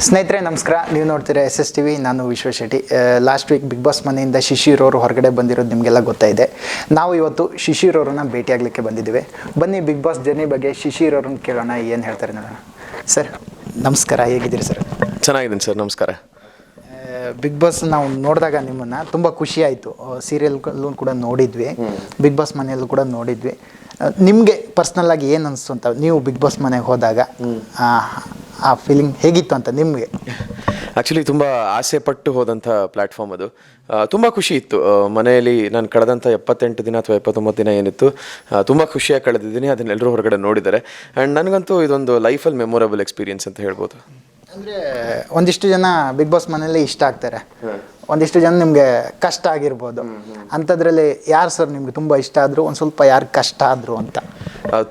ಸ್ನೇಹಿತರೆ ನಮಸ್ಕಾರ. ನೀವು ನೋಡ್ತೀರಾ SSTV. ನಾನು Vishwa Shetty. Last week Bigg Boss ಮನೆಯಿಂದ ಶಿಶಿರ್ ಅವರು ಹೊರಗಡೆ ಬಂದಿರೋದು ನಿಮಗೆಲ್ಲ ಗೊತ್ತಾಯಿದೆ. ನಾವು ಇವತ್ತು ಶಿಶಿರ್ ಅವರನ್ನ ಭೇಟಿಯಾಗಲಿಕ್ಕೆ ಬಂದಿದ್ದೇವೆ. ಬನ್ನಿ ಬಿಗ್ ಬಾಸ್ ಜರ್ನಿ ಬಗ್ಗೆ ಶಿಶಿರ್ ಅವ್ರನ್ನ ಕೇಳೋಣ, ಏನು ಹೇಳ್ತಾರೆ ನೋಡೋಣ. ಸರ್ ನಮಸ್ಕಾರ, ಹೇಗಿದ್ದೀರಿ ಸರ್? ಚೆನ್ನಾಗಿದ್ದೀನಿ ಸರ್, ನಮಸ್ಕಾರ. ಬಿಗ್ ಬಾಸ್ ನಾವು ನೋಡಿದಾಗ ನಿಮ್ಮನ್ನು ತುಂಬ ಖುಷಿ ಆಯಿತು. ಸೀರಿಯಲ್ಗಳಲ್ಲೂ ಕೂಡ ನೋಡಿದ್ವಿ, ಬಿಗ್ ಬಾಸ್ ಮನೆಯಲ್ಲೂ ಕೂಡ ನೋಡಿದ್ವಿ. ನಿಮಗೆ ಪರ್ಸ್ನಲ್ಲಾಗಿ ಏನು ಅನಿಸ್ತು ಅಂತ ನೀವು ಬಿಗ್ ಬಾಸ್ ಮನೆಗೆ ಹೋದಾಗ ಆ ಫೀಲಿಂಗ್ ಹೇಗಿತ್ತು ಅಂತ ನಿಮಗೆ? ಆ್ಯಕ್ಚುಲಿ ತುಂಬ ಆಸೆ ಪಟ್ಟು ಹೋದಂಥ ಪ್ಲ್ಯಾಟ್ಫಾರ್ಮ್ ಅದು. ತುಂಬ ಖುಷಿ ಇತ್ತು. ಮನೆಯಲ್ಲಿ ನಾನು ಕಳೆದಂಥ 78 ದಿನ ಅಥವಾ 79 ದಿನ ಏನಿತ್ತು, ತುಂಬ ಖುಷಿಯಾಗಿ ಕಳೆದಿದ್ದೀನಿ. ಅದನ್ನೆಲ್ಲರೂ ಹೊರಗಡೆ ನೋಡಿದ್ದಾರೆ. ಆ್ಯಂಡ್ ನನಗಂತೂ ಇದೊಂದು ಲೈಫಲ್ಲಿ ಮೆಮೊರಬಲ್ ಎಕ್ಸ್ಪೀರಿಯನ್ಸ್ ಅಂತ ಹೇಳ್ಬೋದು. ಅಂದರೆ ಒಂದಿಷ್ಟು ಜನ ಬಿಗ್ ಬಾಸ್ ಮನೇಲಿ ಇಷ್ಟ ಆಗ್ತಾರೆ, ಒಂದಿಷ್ಟು ಜನ ನಿಮಗೆ ಕಷ್ಟ ಆಗಿರ್ಬೋದು. ಅಂಥದ್ರಲ್ಲಿ ಯಾರು ಸರ್ ನಿಮಗೆ ತುಂಬ ಇಷ್ಟ ಆದರು, ಒಂದು ಸ್ವಲ್ಪ ಯಾರು ಕಷ್ಟ ಆದರು ಅಂತ?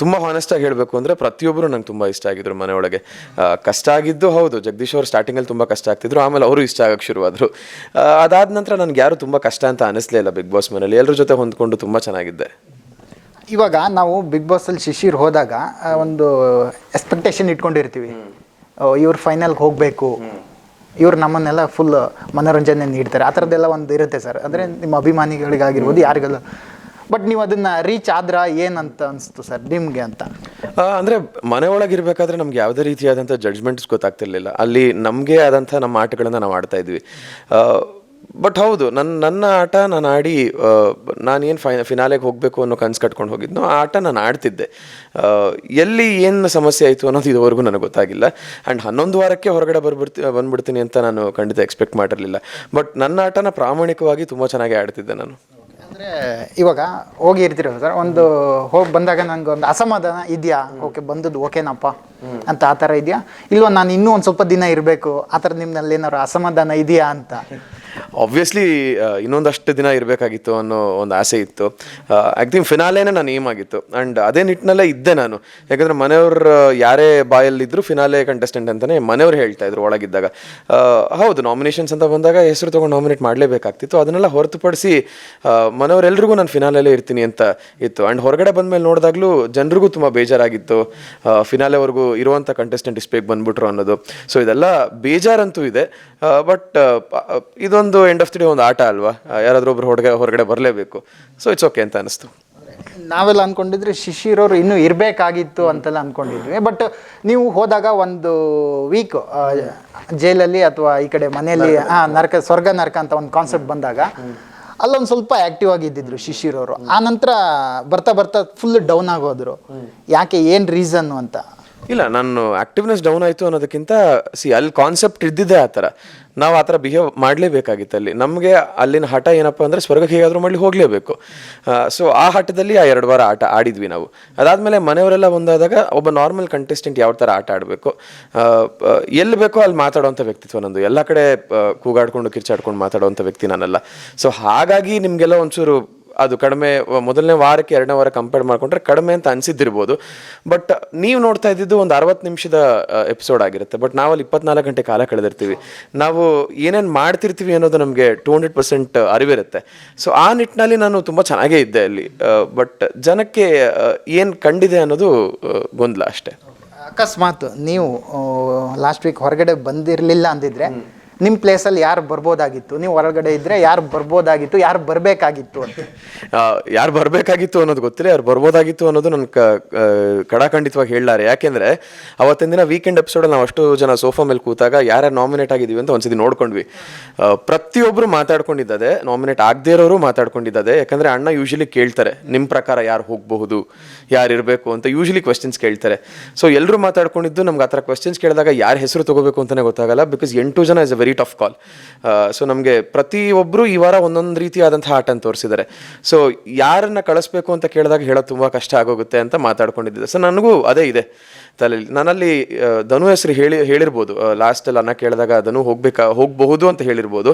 ತುಂಬ ಹಾನೆಸ್ಟಾಗಿ ಹೇಳಬೇಕು ಅಂದರೆ ಪ್ರತಿಯೊಬ್ಬರು ನಂಗೆ ತುಂಬ ಇಷ್ಟ ಆಗಿದ್ರು ಮನೆಯೊಳಗೆ. ಕಷ್ಟ ಆಗಿದ್ದು ಹೌದು, ಜಗದೀಶ್ ಅವರು ಸ್ಟಾರ್ಟಿಂಗಲ್ಲಿ ತುಂಬ ಕಷ್ಟ ಆಗ್ತಿದ್ರು, ಆಮೇಲೆ ಅವರು ಇಷ್ಟ ಆಗೋಕ್ಕೆ ಶುರುವಾದರು. ಅದಾದ ನಂತರ ನನಗೆ ಯಾರು ತುಂಬ ಕಷ್ಟ ಅಂತ ಅನ್ನಿಸ್ಲೇ ಇಲ್ಲ. ಬಿಗ್ ಬಾಸ್ ಮನೇಲಿ ಎಲ್ಲರ ಜೊತೆ ಹೊಂದ್ಕೊಂಡು ತುಂಬ ಚೆನ್ನಾಗಿದ್ದೆ. ಇವಾಗ ನಾವು ಬಿಗ್ ಬಾಸಲ್ಲಿ ಶಿಶಿರ್ ಹೋದಾಗ ಒಂದು ಎಕ್ಸ್ಪೆಕ್ಟೇಷನ್ ಇಟ್ಕೊಂಡಿರ್ತೀವಿ, ಇವ್ರು ಫೈನಲ್ಗೆ ಹೋಗಬೇಕು, ಇವ್ರು ನಮ್ಮನ್ನೆಲ್ಲ ಫುಲ್ ಮನೋರಂಜನೆ ನೀಡ್ತಾರೆ, ಆ ಥರದ್ದೆಲ್ಲ ಒಂದು ಇರುತ್ತೆ ಸರ್. ಅಂದರೆ ನಿಮ್ಮ ಅಭಿಮಾನಿಗಳಿಗಾಗಿರ್ಬೋದು, ಯಾರಿಗೆಲ್ಲ. ಬಟ್ ನೀವು ಅದನ್ನು ರೀಚ್ ಆದ್ರೆ ಏನಂತ ಅನಿಸ್ತು ಸರ್ ನಿಮಗೆ ಅಂತ? ಅಂದರೆ ಮನೆಯೊಳಗಿರಬೇಕಾದ್ರೆ ನಮ್ಗೆ ಯಾವುದೇ ರೀತಿಯಾದಂಥ ಜಡ್ಜ್ಮೆಂಟ್ಸ್ ಗೊತ್ತಾಗ್ತಿರ್ಲಿಲ್ಲ. ಅಲ್ಲಿ ನಮಗೆ ಆದಂಥ ನಮ್ಮ ಆಟಗಳನ್ನು ನಾವು ಆಡ್ತಾ ಇದ್ವಿ. ಬಟ್ ಹೌದು, ನನ್ನ ಆಟ ನಾನು ಆಡಿ, ನಾನೇನು ಫಿನಾಲೆಗೆ ಹೋಗಬೇಕು ಅನ್ನೋ ಕನಸು ಕಟ್ಕೊಂಡು ಹೋಗಿದ್ನೋ ಆ ಆಟ ನಾನು ಆಡ್ತಿದ್ದೆ. ಎಲ್ಲಿ ಏನು ಸಮಸ್ಯೆ ಆಯಿತು ಅನ್ನೋದು ಇದುವರೆಗೂ ನನಗೆ ಗೊತ್ತಾಗಿಲ್ಲ. ಆ್ಯಂಡ್ 11 ವಾರಕ್ಕೆ ಹೊರಗಡೆ ಬಂದ್ಬಿಡ್ತೀನಿ ಅಂತ ನಾನು ಖಂಡಿತ ಎಕ್ಸ್ಪೆಕ್ಟ್ ಮಾಡಿರಲಿಲ್ಲ. ಬಟ್ ನನ್ನ ಆಟನ ಪ್ರಾಮಾಣಿಕವಾಗಿ ತುಂಬ ಚೆನ್ನಾಗಿ ಆಡ್ತಿದ್ದೆ ನಾನು. ಅಂದರೆ ಇವಾಗ ಹೋಗಿರ್ತೀರ ಸರ್, ಒಂದು ಹೋಗಿ ಬಂದಾಗ ನನಗೆ ಒಂದು ಅಸಮಾಧಾನ ಇದೆಯಾ? ಓಕೆ ಬಂದದ್ದು ಓಕೆನಪ್ಪ ಅಂತ ಆ ಥರ ಇದೆಯಾ? ಇಲ್ವ ನಾನು ಇನ್ನೂ ಒಂದು ಸ್ವಲ್ಪ ದಿನ ಇರಬೇಕು, ಆ ಥರ ನಿಮ್ಮಲ್ಲಿ ಏನಾದ್ರು ಅಸಮಾಧಾನ ಇದೆಯಾ ಅಂತ? ಆಬ್ವಿಯಸ್ಲಿ ಇನ್ನೊಂದಷ್ಟು ದಿನ ಇರಬೇಕಾಗಿತ್ತು ಅನ್ನೋ ಒಂದು ಆಸೆ ಇತ್ತು. ಆ್ಯಕ್ಚುಲಿ ಫಿನಾಲೇನೇ ನಾನು ಏಮ್ ಆಗಿತ್ತು. ಆ್ಯಂಡ್ ಅದೇ ನಿಟ್ಟಿನಲ್ಲೇ ಇದ್ದೆ ನಾನು. ಯಾಕಂದರೆ ಮನೆಯವ್ರು ಯಾರೇ ಬಾಯಲ್ಲಿದ್ದರೂ ಫಿನಾಲೆ ಕಂಟೆಸ್ಟೆಂಟ್ ಅಂತಲೇ ಮನೆಯವ್ರು ಹೇಳ್ತಾ ಇದ್ರು ಒಳಗಿದ್ದಾಗ. ಹೌದು, ನಾಮಿನೇಷನ್ಸ್ ಅಂತ ಬಂದಾಗ ಹೆಸರು ತೊಗೊಂಡು ನಾಮಿನೇಟ್ ಮಾಡಲೇಬೇಕಾಗ್ತಿತ್ತು. ಅದನ್ನೆಲ್ಲ ಹೊರತುಪಡಿಸಿ ಮನೆಯವರೆಲ್ರಿಗೂ ನಾನು ಫಿನಾಲೆಲ್ಲೇ ಇರ್ತೀನಿ ಅಂತ ಇತ್ತು. ಆ್ಯಂಡ್ ಹೊರಗಡೆ ಬಂದಮೇಲೆ ನೋಡಿದಾಗಲೂ ಜನರಿಗೂ ತುಂಬ ಬೇಜಾರಾಗಿತ್ತು, ಫಿನಾಲೆವರೆಗೂ ಇರುವಂಥ ಕಂಟೆಸ್ಟೆಂಟ್ ಇಷ್ಟು ಬೇಗ ಬಂದ್ಬಿಟ್ರು ಅನ್ನೋದು. ಸೊ ಇದೆಲ್ಲ ಬೇಜಾರಂತೂ ಇದೆ. ಬಟ್ ಇದೊಂದು ಎಂಡ್ ಆಫ್ ದಿ ಡೇ ಒಂದು ಆಟ ಅಲ್ವಾ, ಯಾರಾದರೂ ಒಬ್ರು ಹೊರಗಡೆ ಬರಲೇಬೇಕು. ಸೊ ಇಟ್ಸ್ ಓಕೆ ಅಂತ ಅನಿಸ್ತು. ನಾವೆಲ್ಲ ಅಂದ್ಕೊಂಡಿದ್ರೆ ಶಿಶಿರ್ ಅವರು ಇನ್ನೂ ಇರಬೇಕಾಗಿತ್ತು ಅಂತೆಲ್ಲ ಅಂದ್ಕೊಂಡಿದ್ವಿ. ಬಟ್ ನೀವು ಹೋದಾಗ ಒಂದು ವೀಕ್ ಜೈಲಲ್ಲಿ ಅಥವಾ ಈ ಕಡೆ ಮನೆಯಲ್ಲಿ ನರಕ ಸ್ವರ್ಗ ನರಕ ಅಂತ ಒಂದು ಕಾನ್ಸೆಪ್ಟ್ ಬಂದಾಗ ಅಲ್ಲೊಂದು ಸ್ವಲ್ಪ ಆ್ಯಕ್ಟಿವ್ ಆಗಿದ್ದಿದ್ರು ಶಿಶಿರ್ ಅವರು. ಆ ನಂತರ ಬರ್ತಾ ಬರ್ತಾ ಫುಲ್ ಡೌನ್ ಆಗೋದ್ರು. ಯಾಕೆ, ಏನು ರೀಸನ್ನು ಅಂತ? ಇಲ್ಲ, ನಾನು ಆ್ಯಕ್ಟಿವ್ನೆಸ್ ಡೌನ್ ಆಯಿತು ಅನ್ನೋದಕ್ಕಿಂತ ಅಲ್ಲಿ ಕಾನ್ಸೆಪ್ಟ್ ಇದ್ದಿದ್ದೇ ಆ ಥರ. ನಾವು ಆ ಥರ ಬಿಹೇವ್ ಮಾಡಲೇಬೇಕಾಗಿತ್ತು. ಅಲ್ಲಿ ನಮಗೆ ಅಲ್ಲಿನ ಹಠ ಏನಪ್ಪ ಅಂದರೆ ಸ್ವರ್ಗಕ್ಕೆ ಹೇಗಾದರೂ ಮಾಡಿ ಹೋಗಲೇಬೇಕು. ಸೊ ಆ ಹಠದಲ್ಲಿ ಆ 2 ವಾರ ಆಟ ಆಡಿದ್ವಿ ನಾವು. ಅದಾದಮೇಲೆ ಮನೆಯವರೆಲ್ಲ ಒಂದಾದಾಗ ಒಬ್ಬ ನಾರ್ಮಲ್ ಕಂಟೆಸ್ಟೆಂಟ್ ಯಾವ ಥರ ಆಟ ಆಡಬೇಕು, ಎಲ್ಲಿ ಬೇಕೋ ಅಲ್ಲಿ ಮಾತಾಡೋವಂಥ ವ್ಯಕ್ತಿತ್ವ ನಂದು. ಎಲ್ಲ ಕಡೆ ಕೂಗಾಡ್ಕೊಂಡು ಕಿರ್ಚಾಡ್ಕೊಂಡು ಮಾತಾಡೋವಂಥ ವ್ಯಕ್ತಿ ನಾನಲ್ಲ. ಸೊ ಹಾಗಾಗಿ ನಿಮಗೆಲ್ಲ ಒಂಚೂರು ಅದು ಕಡಿಮೆ, ಮೊದಲನೇ ವಾರಕ್ಕೆ 2ನೇ ವಾರ ಕಂಪೇರ್ ಮಾಡಿಕೊಂಡ್ರೆ ಕಡಿಮೆ ಅಂತ ಅನಿಸಿದ್ದಿರ್ಬೋದು. ಬಟ್ ನೀವು ನೋಡ್ತಾ ಇದ್ದಿದ್ದು ಒಂದು 60 ನಿಮಿಷದ ಎಪಿಸೋಡ್ ಆಗಿರುತ್ತೆ. ಬಟ್ ನಾವಲ್ಲಿ 24 ಗಂಟೆ ಕಾಲ ಕಳೆದಿರ್ತೀವಿ. ನಾವು ಏನೇನು ಮಾಡ್ತಿರ್ತೀವಿ ಅನ್ನೋದು ನಮಗೆ 200% ಅರಿವಿರುತ್ತೆ. ಸೊ ಆ ನಿಟ್ಟಿನಲ್ಲಿ ನಾನು ತುಂಬ ಚೆನ್ನಾಗೇ ಇದ್ದೆ ಅಲ್ಲಿ. ಬಟ್ ಜನಕ್ಕೆ ಏನು ಕಂಡಿದೆ ಅನ್ನೋದು ಗೊಂದಲ ಅಷ್ಟೇ. ಅಕಸ್ಮಾತ್ ನೀವು ಲಾಸ್ಟ್ ವೀಕ್ ಹೊರಗಡೆ ಬಂದಿರಲಿಲ್ಲ ಅಂದಿದ್ರೆ ನಿಮ್ಮ ಪ್ಲೇಸಲ್ಲಿ ಯಾರು ಬರ್ಬೋದಾಗಿತ್ತು? ನೀವು ಹೊರಗಡೆ ಇದ್ದರೆ ಯಾರು ಬರ್ಬೋದಾಗಿತ್ತು, ಯಾರು ಬರಬೇಕಾಗಿತ್ತು ಅಂತ? ಯಾರು ಬರಬೇಕಾಗಿತ್ತು ಅನ್ನೋದು ಗೊತ್ತಿಲ್ಲ, ಯಾರು ಬರ್ಬೋದಾಗಿತ್ತು ಅನ್ನೋದು ನನ್ನ ಕಡಾಖಂಡಿತವಾಗಿ ಹೇಳಲಾರೆ. ಯಾಕೆಂದರೆ ಅವತ್ತಿನ ದಿನ ವೀಕೆಂಡ್ ಎಪಿಸೋಡಲ್ಲಿ ನಾವು ಅಷ್ಟು ಜನ ಸೋಫಾ ಮೇಲೆ ಕೂತಾಗ ಯಾರ್ಯಾರು ನಾಮಿನೇಟ್ ಆಗಿದ್ದೀವಿ ಅಂತ ಒಂದ್ಸತಿ ನೋಡ್ಕೊಂಡ್ವಿ. ಪ್ರತಿಯೊಬ್ಬರು ಮಾತಾಡ್ಕೊಂಡಿದ್ದಾರೆ, ನಾಮಿನೇಟ್ ಆಗದೇ ಇರೋರು ಮಾತಾಡ್ಕೊಂಡಿದ್ದಾರೆ. ಯಾಕಂದರೆ ಅಣ್ಣ ಯೂಶಲಿ ಕೇಳ್ತಾರೆ, ನಿಮ್ಮ ಪ್ರಕಾರ ಯಾರು ಹೋಗಬಹುದು, ಯಾರು ಇರಬೇಕು ಅಂತ ಯೂಶಲಿ ಕ್ವೆಶ್ಚನ್ಸ್ ಕೇಳ್ತಾರೆ. ಸೊ ಎಲ್ಲರೂ ಮಾತಾಡ್ಕೊಂಡಿದ್ದು ನಮ್ಗೆ ಆ ಥರ ಕ್ವೆಶ್ಚನ್ಸ್ ಕೇಳಿದಾಗ ಯಾರು ಹೆಸರು ತೊಗೋಬೇಕು ಅಂತಲೇ ಗೊತ್ತಾಗಲ್ಲ. ಬಿಕಾಸ್ 8 ಜನ is a very tough call. So ನಮಗೆ ಪ್ರತಿಯೊಬ್ಬರು ಈ ವಾರ ಒಂದೊಂದು ರೀತಿಯಾದಂತಹ ಆಟ ಅಂತ ತೋರಿಸಿದ್ದಾರೆ. ಸೊ ಯಾರನ್ನ ಕಳಿಸ್ಬೇಕು ಅಂತ ಕೇಳಿದಾಗ ಹೇಳೋದು ತುಂಬ ಕಷ್ಟ ಆಗೋಗುತ್ತೆ ಅಂತ ಮಾತಾಡ್ಕೊಂಡಿದ್ದೆ. ಸೊ ನನಗೂ ಅದೇ ಇದೆ ತಲೆಯಲ್ಲಿ. ನಾನಲ್ಲಿ ಧನು ಹೆಸರು ಹೇಳಿರ್ಬೋದು. ಲಾಸ್ಟಲ್ಲಿ ಅನ್ನ ಕೇಳಿದಾಗ ಧನು ಹೋಗಬಹುದು ಅಂತ ಹೇಳಿರ್ಬೋದು.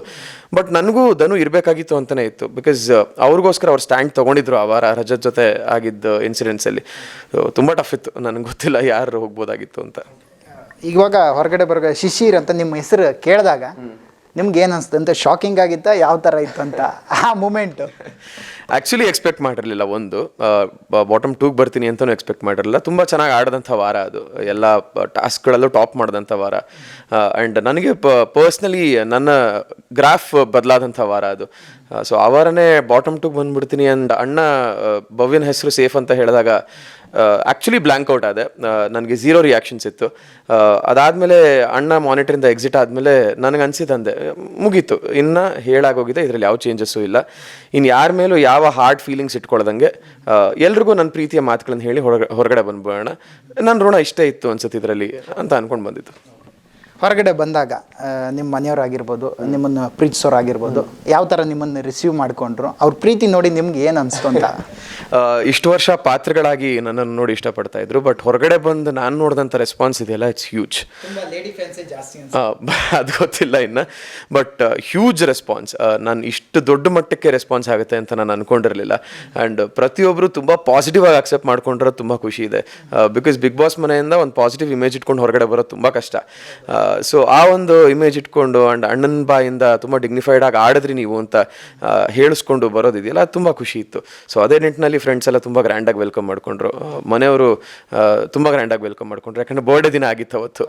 ಬಟ್ ನನಗೂ ಧನು ಇರಬೇಕಾಗಿತ್ತು ಅಂತಲೇ ಇತ್ತು. ಬಿಕಾಸ್ ಅವ್ರಿಗೋಸ್ಕರ ಅವ್ರು ಸ್ಟ್ಯಾಂಡ್ ತೊಗೊಂಡಿದ್ರು ಆ ವಾರ ರಜತ್ ಜೊತೆ ಆಗಿದ್ದ ಇನ್ಸಿಡೆಂಟ್ಸಲ್ಲಿ. ತುಂಬ ಟಫ್ ಇತ್ತು. ನನಗೆ ಗೊತ್ತಿಲ್ಲ ಯಾರು ಹೋಗ್ಬೋದಾಗಿತ್ತು ಅಂತ. ಇವಾಗ ಹೊರಗಡೆ ಶಿಶಿರ್ ಅಂತ ನಿಮ್ಮ ಹೆಸರು ಕೇಳಿದಾಗ ನಿಮ್ಗೆ ಏನು ಅನಿಸ್ತು ಅಂತ? ಶಾಕಿಂಗ್ ಆಗಿತ್ತಾ, ಯಾವ ಥರ ಇತ್ತು ಅಂತ ಆ ಮೂಮೆಂಟು? ಆ್ಯಕ್ಚುಲಿ ಎಕ್ಸ್ಪೆಕ್ಟ್ ಮಾಡಿರಲಿಲ್ಲ. ಒಂದು ಬಾಟಮ್ 2ಗೆ ಬರ್ತೀನಿ ಅಂತಲೂ ಎಕ್ಸ್ಪೆಕ್ಟ್ ಮಾಡಿರಲಿಲ್ಲ. ತುಂಬ ಚೆನ್ನಾಗಿ ಆಡಿದಂಥ ವಾರ ಅದು, ಎಲ್ಲ ಟಾಸ್ಕ್ಗಳಲ್ಲೂ ಟಾಪ್ ಮಾಡಿದಂಥ ವಾರ. ಆ್ಯಂಡ್ ನನಗೆ ಪರ್ಸ್ನಲಿ ನನ್ನ ಗ್ರಾಫ್ ಬದಲಾದಂಥ ವಾರ ಅದು. ಸೊ ಆ ವಾರನೇ ಬಾಟಮ್ 2ಗೆ ಬಂದುಬಿಡ್ತೀನಿ ಆ್ಯಂಡ್ ಅಣ್ಣ ಭವ್ಯನ ಹೆಸರು ಸೇಫ್ ಅಂತ ಹೇಳಿದಾಗ ಆ್ಯಕ್ಚುಲಿ ಬ್ಲ್ಯಾಂಕ್ ಔಟ್ ಆದೆ. ನನಗೆ 0 ರಿಯಾಕ್ಷನ್ಸ್ ಇತ್ತು. ಅದಾದಮೇಲೆ ಅಣ್ಣ ಮಾನಿಟರಿಂದ ಎಕ್ಸಿಟ್ ಆದಮೇಲೆ ನನಗೆ ಅನಿಸಿದಂದೆ ಮುಗೀತು, ಇನ್ನು ಹೇಳಾಗೋಗಿದೆ, ಇದರಲ್ಲಿ ಯಾವ ಚೇಂಜಸ್ಸು ಇಲ್ಲ, ಇನ್ನು ಯಾರ ಮೇಲೂ ಯಾವ ಹಾರ್ಡ್ ಫೀಲಿಂಗ್ಸ್ ಇಟ್ಕೊಳ್ದಂಗೆ ಎಲ್ರಿಗೂ ನನ್ನ ಪ್ರೀತಿಯ ಮಾತುಗಳನ್ನು ಹೇಳಿ ಹೊರಗಡೆ ಬಂದ್ಬಿಡೋಣ, ನನ್ನ ಋಣ ಇಷ್ಟೇ ಇತ್ತು ಅನ್ಸುತ್ತೆ ಇದರಲ್ಲಿ ಅಂತ ಅಂದ್ಕೊಂಡು ಬಂದಿತ್ತು. ಹೊರಗಡೆ ಬಂದಾಗ ನಿಮ್ಮ ಮನೆಯವರಾಗಿರ್ಬೋದು, ನಿಮ್ಮನ್ನು ಪ್ರೀತಿಸೋರಾಗಿರ್ಬೋದು, ಯಾವ ಥರ ನಿಮ್ಮನ್ನು ರಿಸೀವ್ ಮಾಡಿಕೊಂಡ್ರು, ಅವ್ರ ಪ್ರೀತಿ ನೋಡಿ ನಿಮ್ಗೆ ಏನು ಅನಿಸ್ತು ಅಂತ? ಇಷ್ಟು ವರ್ಷ ಪಾತ್ರಗಳಾಗಿ ನನ್ನನ್ನು ನೋಡಿ ಇಷ್ಟಪಡ್ತಾ ಇದ್ರು, ಬಟ್ ಹೊರಗಡೆ ಬಂದು ನಾನು ನೋಡಿದಂಥ ರೆಸ್ಪಾನ್ಸ್ ಇದೆಯಲ್ಲ, ಇಟ್ಸ್ ಹ್ಯೂಜ್. ಅದು ಗೊತ್ತಿಲ್ಲ ಇನ್ನು, ಬಟ್ ಹ್ಯೂಜ್ ರೆಸ್ಪಾನ್ಸ್. ನಾನು ಇಷ್ಟು ದೊಡ್ಡ ಮಟ್ಟಕ್ಕೆ ರೆಸ್ಪಾನ್ಸ್ ಆಗುತ್ತೆ ಅಂತ ನಾನು ಅಂದ್ಕೊಂಡಿರಲಿಲ್ಲ. ಆ್ಯಂಡ್ ಪ್ರತಿಯೊಬ್ಬರು ತುಂಬ ಪಾಸಿಟಿವ್ ಆಗಿ ಅಕ್ಸೆಪ್ಟ್ ಮಾಡ್ಕೊಂಡಿರೋದು ತುಂಬ ಖುಷಿ ಇದೆ. ಬಿಕಾಸ್ ಬಿಗ್ ಬಾಸ್ ಮನೆಯಿಂದ ಒಂದು ಪಾಸಿಟಿವ್ ಇಮೇಜ್ ಇಟ್ಕೊಂಡು ಹೊರಗಡೆ ಬರೋದು ತುಂಬ ಕಷ್ಟ. ಸೊ ಆ ಒಂದು ಇಮೇಜ್ ಇಟ್ಕೊಂಡು ಆ್ಯಂಡ್ ಅಣ್ಣನ ಬಾಯಿಂದ ತುಂಬ ಡಿಗ್ನಿಫೈಡ್ ಆಗಿ ಆಡಿದ್ರಿ ನೀವು ಅಂತ ಹೇಳಿಸ್ಕೊಂಡು ಬರೋದಿದೆಯಲ್ಲ, ಅದು ತುಂಬ ಖುಷಿ ಇತ್ತು. ಸೊ ಅದೇ ನಿಟ್ಟಿನಲ್ಲಿ ಫ್ರೆಂಡ್ಸ್ ಎಲ್ಲ ತುಂಬ ಗ್ರ್ಯಾಂಡಾಗಿ ವೆಲ್ಕಮ್ ಮಾಡಿಕೊಂಡ್ರು, ಮನೆಯವರು ತುಂಬ ಗ್ರ್ಯಾಂಡಾಗಿ ವೆಲ್ಕಮ್ ಮಾಡಿಕೊಂಡ್ರು, ಯಾಕಂದರೆ ಬರ್ಡೇ ದಿನ ಆಗಿತ್ತು ಅವತ್ತು.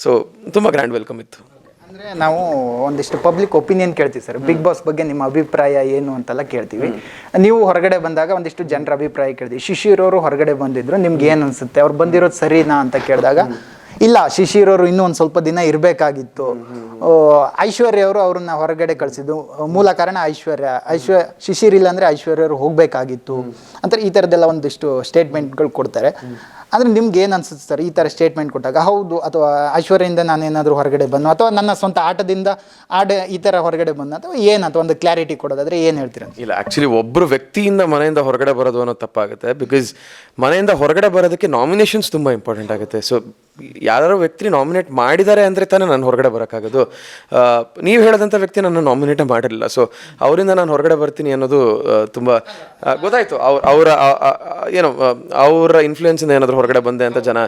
ಸೊ ತುಂಬ ಗ್ರ್ಯಾಂಡ್ ವೆಲ್ಕಮ್ ಇತ್ತು. ಅಂದರೆ ನಾವು ಒಂದಿಷ್ಟು ಪಬ್ಲಿಕ್ ಒಪಿನಿಯನ್ ಕೇಳ್ತೀವಿ ಸರ್, ಬಿಗ್ ಬಾಸ್ ಬಗ್ಗೆ ನಿಮ್ಮ ಅಭಿಪ್ರಾಯ ಏನು ಅಂತೆಲ್ಲ ಕೇಳ್ತೀವಿ. ನೀವು ಹೊರಗಡೆ ಬಂದಾಗ ಒಂದಿಷ್ಟು ಜನರ ಅಭಿಪ್ರಾಯ ಕೇಳ್ತೀವಿ. ಶಿಶಿರವರು ಹೊರಗಡೆ ಬಂದಿದ್ರು, ನಿಮ್ಗೆ ಏನು ಅನಿಸುತ್ತೆ, ಅವ್ರು ಬಂದಿರೋದು ಸರಿನಾ ಅಂತ ಕೇಳಿದಾಗ, ಇಲ್ಲ ಶಿಶಿರವರು ಇನ್ನೂ ಒಂದು ಸ್ವಲ್ಪ ದಿನ ಇರಬೇಕಾಗಿತ್ತು, ಐಶ್ವರ್ಯ ಅವರು ಅವ್ರನ್ನ ಹೊರಗಡೆ ಕಳಿಸಿದ್ದು ಮೂಲ ಕಾರಣ ಐಶ್ವರ್ಯ ಶಿಶಿರ್ ಇಲ್ಲ ಅಂದರೆ ಐಶ್ವರ್ಯ ಅವರು ಹೋಗಬೇಕಾಗಿತ್ತು ಅಂತ ಈ ಥರದ್ದೆಲ್ಲ ಒಂದಿಷ್ಟು ಸ್ಟೇಟ್ಮೆಂಟ್ಗಳು ಕೊಡ್ತಾರೆ. ಅಂದರೆ ನಿಮ್ಗೆ ಏನು ಅನ್ಸುತ್ತೆ ಸರ್ ಈ ಥರ ಸ್ಟೇಟ್ಮೆಂಟ್ ಕೊಟ್ಟಾಗ? ಹೌದು, ಅಥವಾ ಐಶ್ವರ್ಯದಿಂದ ನಾನೇನಾದರೂ ಹೊರಗಡೆ ಬಂದು, ಅಥವಾ ನನ್ನ ಸ್ವಂತ ಆಟದಿಂದ ಈ ಥರ ಹೊರಗಡೆ ಬಂದು, ಅಥವಾ ಏನು, ಅಥವಾ ಒಂದು ಕ್ಲಾರಿಟಿ ಕೊಡೋದಾದರೆ ಏನು ಹೇಳ್ತೀರ? ಇಲ್ಲ, ಆ್ಯಕ್ಚುಲಿ ಒಬ್ಬರು ವ್ಯಕ್ತಿಯಿಂದ ಮನೆಯಿಂದ ಹೊರಗಡೆ ಬರೋದು ಅನ್ನೋದು ತಪ್ಪಾಗುತ್ತೆ. ಬಿಕಾಸ್ ಮನೆಯಿಂದ ಹೊರಗಡೆ ಬರೋದಕ್ಕೆ ನಾಮಿನೇಷನ್ಸ್ ತುಂಬ ಇಂಪಾರ್ಟೆಂಟ್ ಆಗುತ್ತೆ. ಸೊ ಯಾರು ವ್ಯಕ್ತಿ ನಾಮಿನೇಟ್ ಮಾಡಿದ್ದಾರೆ ಅಂದರೆ ತಾನೇ ನಾನು ಹೊರಗಡೆ ಬರೋಕ್ಕಾಗೋದು. ನೀವು ಹೇಳಿದಂಥ ವ್ಯಕ್ತಿ ನನ್ನ ನಾಮಿನೇಟೇ ಮಾಡಿರಲಿಲ್ಲ. ಸೊ ಅವರಿಂದ ನಾನು ಹೊರಗಡೆ ಬರ್ತೀನಿ ಅನ್ನೋದು ತುಂಬ ಗೊತ್ತಾಯಿತು. ಅವರ ಏನೋ ಅವರ ಇನ್ಫ್ಲೂಯೆನ್ಸಿಂದ ಏನಾದರೂ ಹೊರಗಡೆ ಬಂದೆ ಅಂತ ಜನ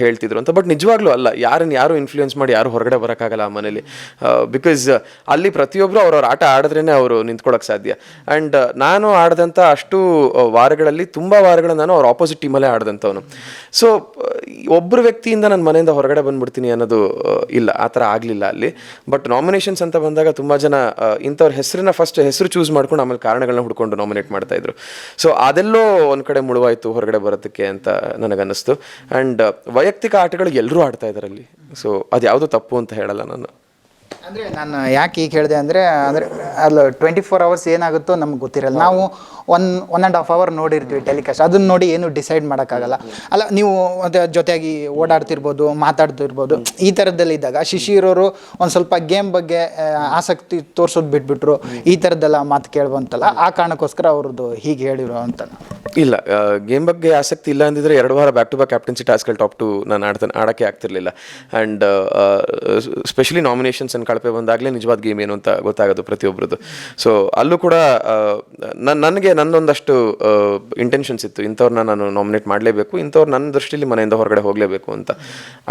ಹೇಳ್ತಿದ್ರು ಅಂತ. ಬಟ್ ನಿಜವಾಗ್ಲೂ ಅಲ್ಲ, ಯಾರು ಇನ್ಫ್ಲೂಯೆನ್ಸ್ ಮಾಡಿ ಯಾರು ಹೊರಗಡೆ ಬರೋಕ್ಕಾಗಲ್ಲ ಆ ಮನೇಲಿ. ಬಿಕಾಸ್ ಅಲ್ಲಿ ಪ್ರತಿಯೊಬ್ಬರು ಅವ್ರವ್ರ ಆಟ ಆಡಿದ್ರೇ ಅವರು ನಿಂತ್ಕೊಳ್ಳೋಕೆ ಸಾಧ್ಯ. ಆ್ಯಂಡ್ ನಾನು ಆಡಿದಂಥ ಅಷ್ಟು ವಾರಗಳಲ್ಲಿ ತುಂಬ ವಾರಗಳು ನಾನು ಅವ್ರ ಆಪೋಸಿಟ್ ಟೀಮಲ್ಲೇ ಆಡಿದಂಥವನು. ಸೊ ಒಬ್ಬರು ವ್ಯಕ್ತಿಯಿಂದ ನನ್ನ ಮನೆಯಿಂದ ಹೊರಗಡೆ ಬಂದ್ಬಿಡ್ತೀನಿ ಅನ್ನೋದು ಇಲ್ಲ, ಆ ಥರ ಆಗಲಿಲ್ಲ ಅಲ್ಲಿ. ಬಟ್ ನಾಮಿನೇಷನ್ಸ್ ಅಂತ ಬಂದಾಗ ತುಂಬ ಜನ ಇಂಥವ್ರ ಹೆಸರನ್ನ ಫಸ್ಟ್ ಹೆಸರು ಚೂಸ್ ಮಾಡ್ಕೊಂಡು ಆಮೇಲೆ ಕಾರಣಗಳನ್ನ ಹುಡ್ಕೊಂಡು ನಾಮಿನೇಟ್ ಮಾಡ್ತಾಯಿದ್ರು. ಸೊ ಅದೆಲ್ಲೋ ಒಂದು ಕಡೆ ಮುಳುವಾಯಿತು ಹೊರಗಡೆ ಬರೋದಕ್ಕೆ ಅಂತ ನನಗನ್ನಿಸ್ತು. ಆ್ಯಂಡ್ ವೈಯಕ್ತಿಕ ಆಟಗಳು ಎಲ್ಲರೂ ಆಡ್ತಾ ಇದ್ದಾರಲ್ಲಿ. ಸೊ ಅದು ಯಾವುದೂ ತಪ್ಪು ಅಂತ ಹೇಳಲ್ಲ ನಾನು. ಅಂದರೆ ನಾನು ಯಾಕೆ ಈಗ ಹೇಳಿದೆ ಅಂದರೆ ಅಲ್ಲಿ 24 hours ಏನಾಗುತ್ತೋ ನಮ್ಗೆ ಗೊತ್ತಿರಲ್ಲ. ನಾವು 1.5 hour ನೋಡಿರ್ತೀವಿ ಟೆಲಿಕಾಸ್ಟ್, ಅದನ್ನ ನೋಡಿ ಏನು ಡಿಸೈಡ್ ಮಾಡೋಕ್ಕಾಗಲ್ಲ. ಅಲ್ಲ, ನೀವು ಜೊತೆಯಾಗಿ ಓಡಾಡ್ತಿರ್ಬೋದು, ಮಾತಾಡ್ತಿರ್ಬೋದು, ಈ ಥರದ್ದೆಲ್ಲ ಇದ್ದಾಗ ಶಿಶಿರವರು ಒಂದು ಸ್ವಲ್ಪ ಗೇಮ್ ಬಗ್ಗೆ ಆಸಕ್ತಿ ತೋರಿಸೋದು ಬಿಟ್ಬಿಟ್ರು, ಈ ಥರದ್ದೆಲ್ಲ ಮಾತು ಕೇಳ್ಬಂತಲ್ಲ, ಆ ಕಾರಣಕ್ಕೋಸ್ಕರ ಅವ್ರದ್ದು ಹೀಗೆ ಹೇಳಿರೋ ಅಂತ. ಇಲ್ಲ, ಗೇಮ್ ಬಗ್ಗೆ ಆಸಕ್ತಿ ಇಲ್ಲ ಅಂದಿದ್ರೆ 2 ವಾರ ಬ್ಯಾಕ್ ಟು ಬ್ಯಾಕ್ ಕ್ಯಾಪ್ಟನ್ಸಿ ಟಾಸ್ಕ್ಗಳು ಟಾಪ್ 2 ನಾನು ಆಡೋಕ್ಕೆ ಆಗ್ತಿರ್ಲಿಲ್ಲ. ಆ್ಯಂಡ್ ಸ್ಪೆಷಲಿ ನಾಮಿನೇಷನ್ಸ್ ಅಂಡ್ ಕಳಪೆ ಬಂದಾಗಲೇ ನಿಜವಾದ ಗೇಮ್ ಏನು ಅಂತ ಗೊತ್ತಾಗೋದು ಪ್ರತಿಯೊಬ್ಬರದ್ದು. ಸೊ ಅಲ್ಲೂ ಕೂಡ ನನಗೆ ನನ್ನೊಂದಷ್ಟು ಇಂಟೆನ್ಷನ್ಸ್ ಇತ್ತು, ಇಂಥವ್ರನ್ನ ನಾನು ನಾಮಿನೇಟ್ ಮಾಡಲೇಬೇಕು, ಇಂಥವ್ರು ನನ್ನ ದೃಷ್ಟಿಯಲ್ಲಿ ಮನೆಯಿಂದ ಹೊರಗಡೆ ಹೋಗಲೇಬೇಕು ಅಂತ.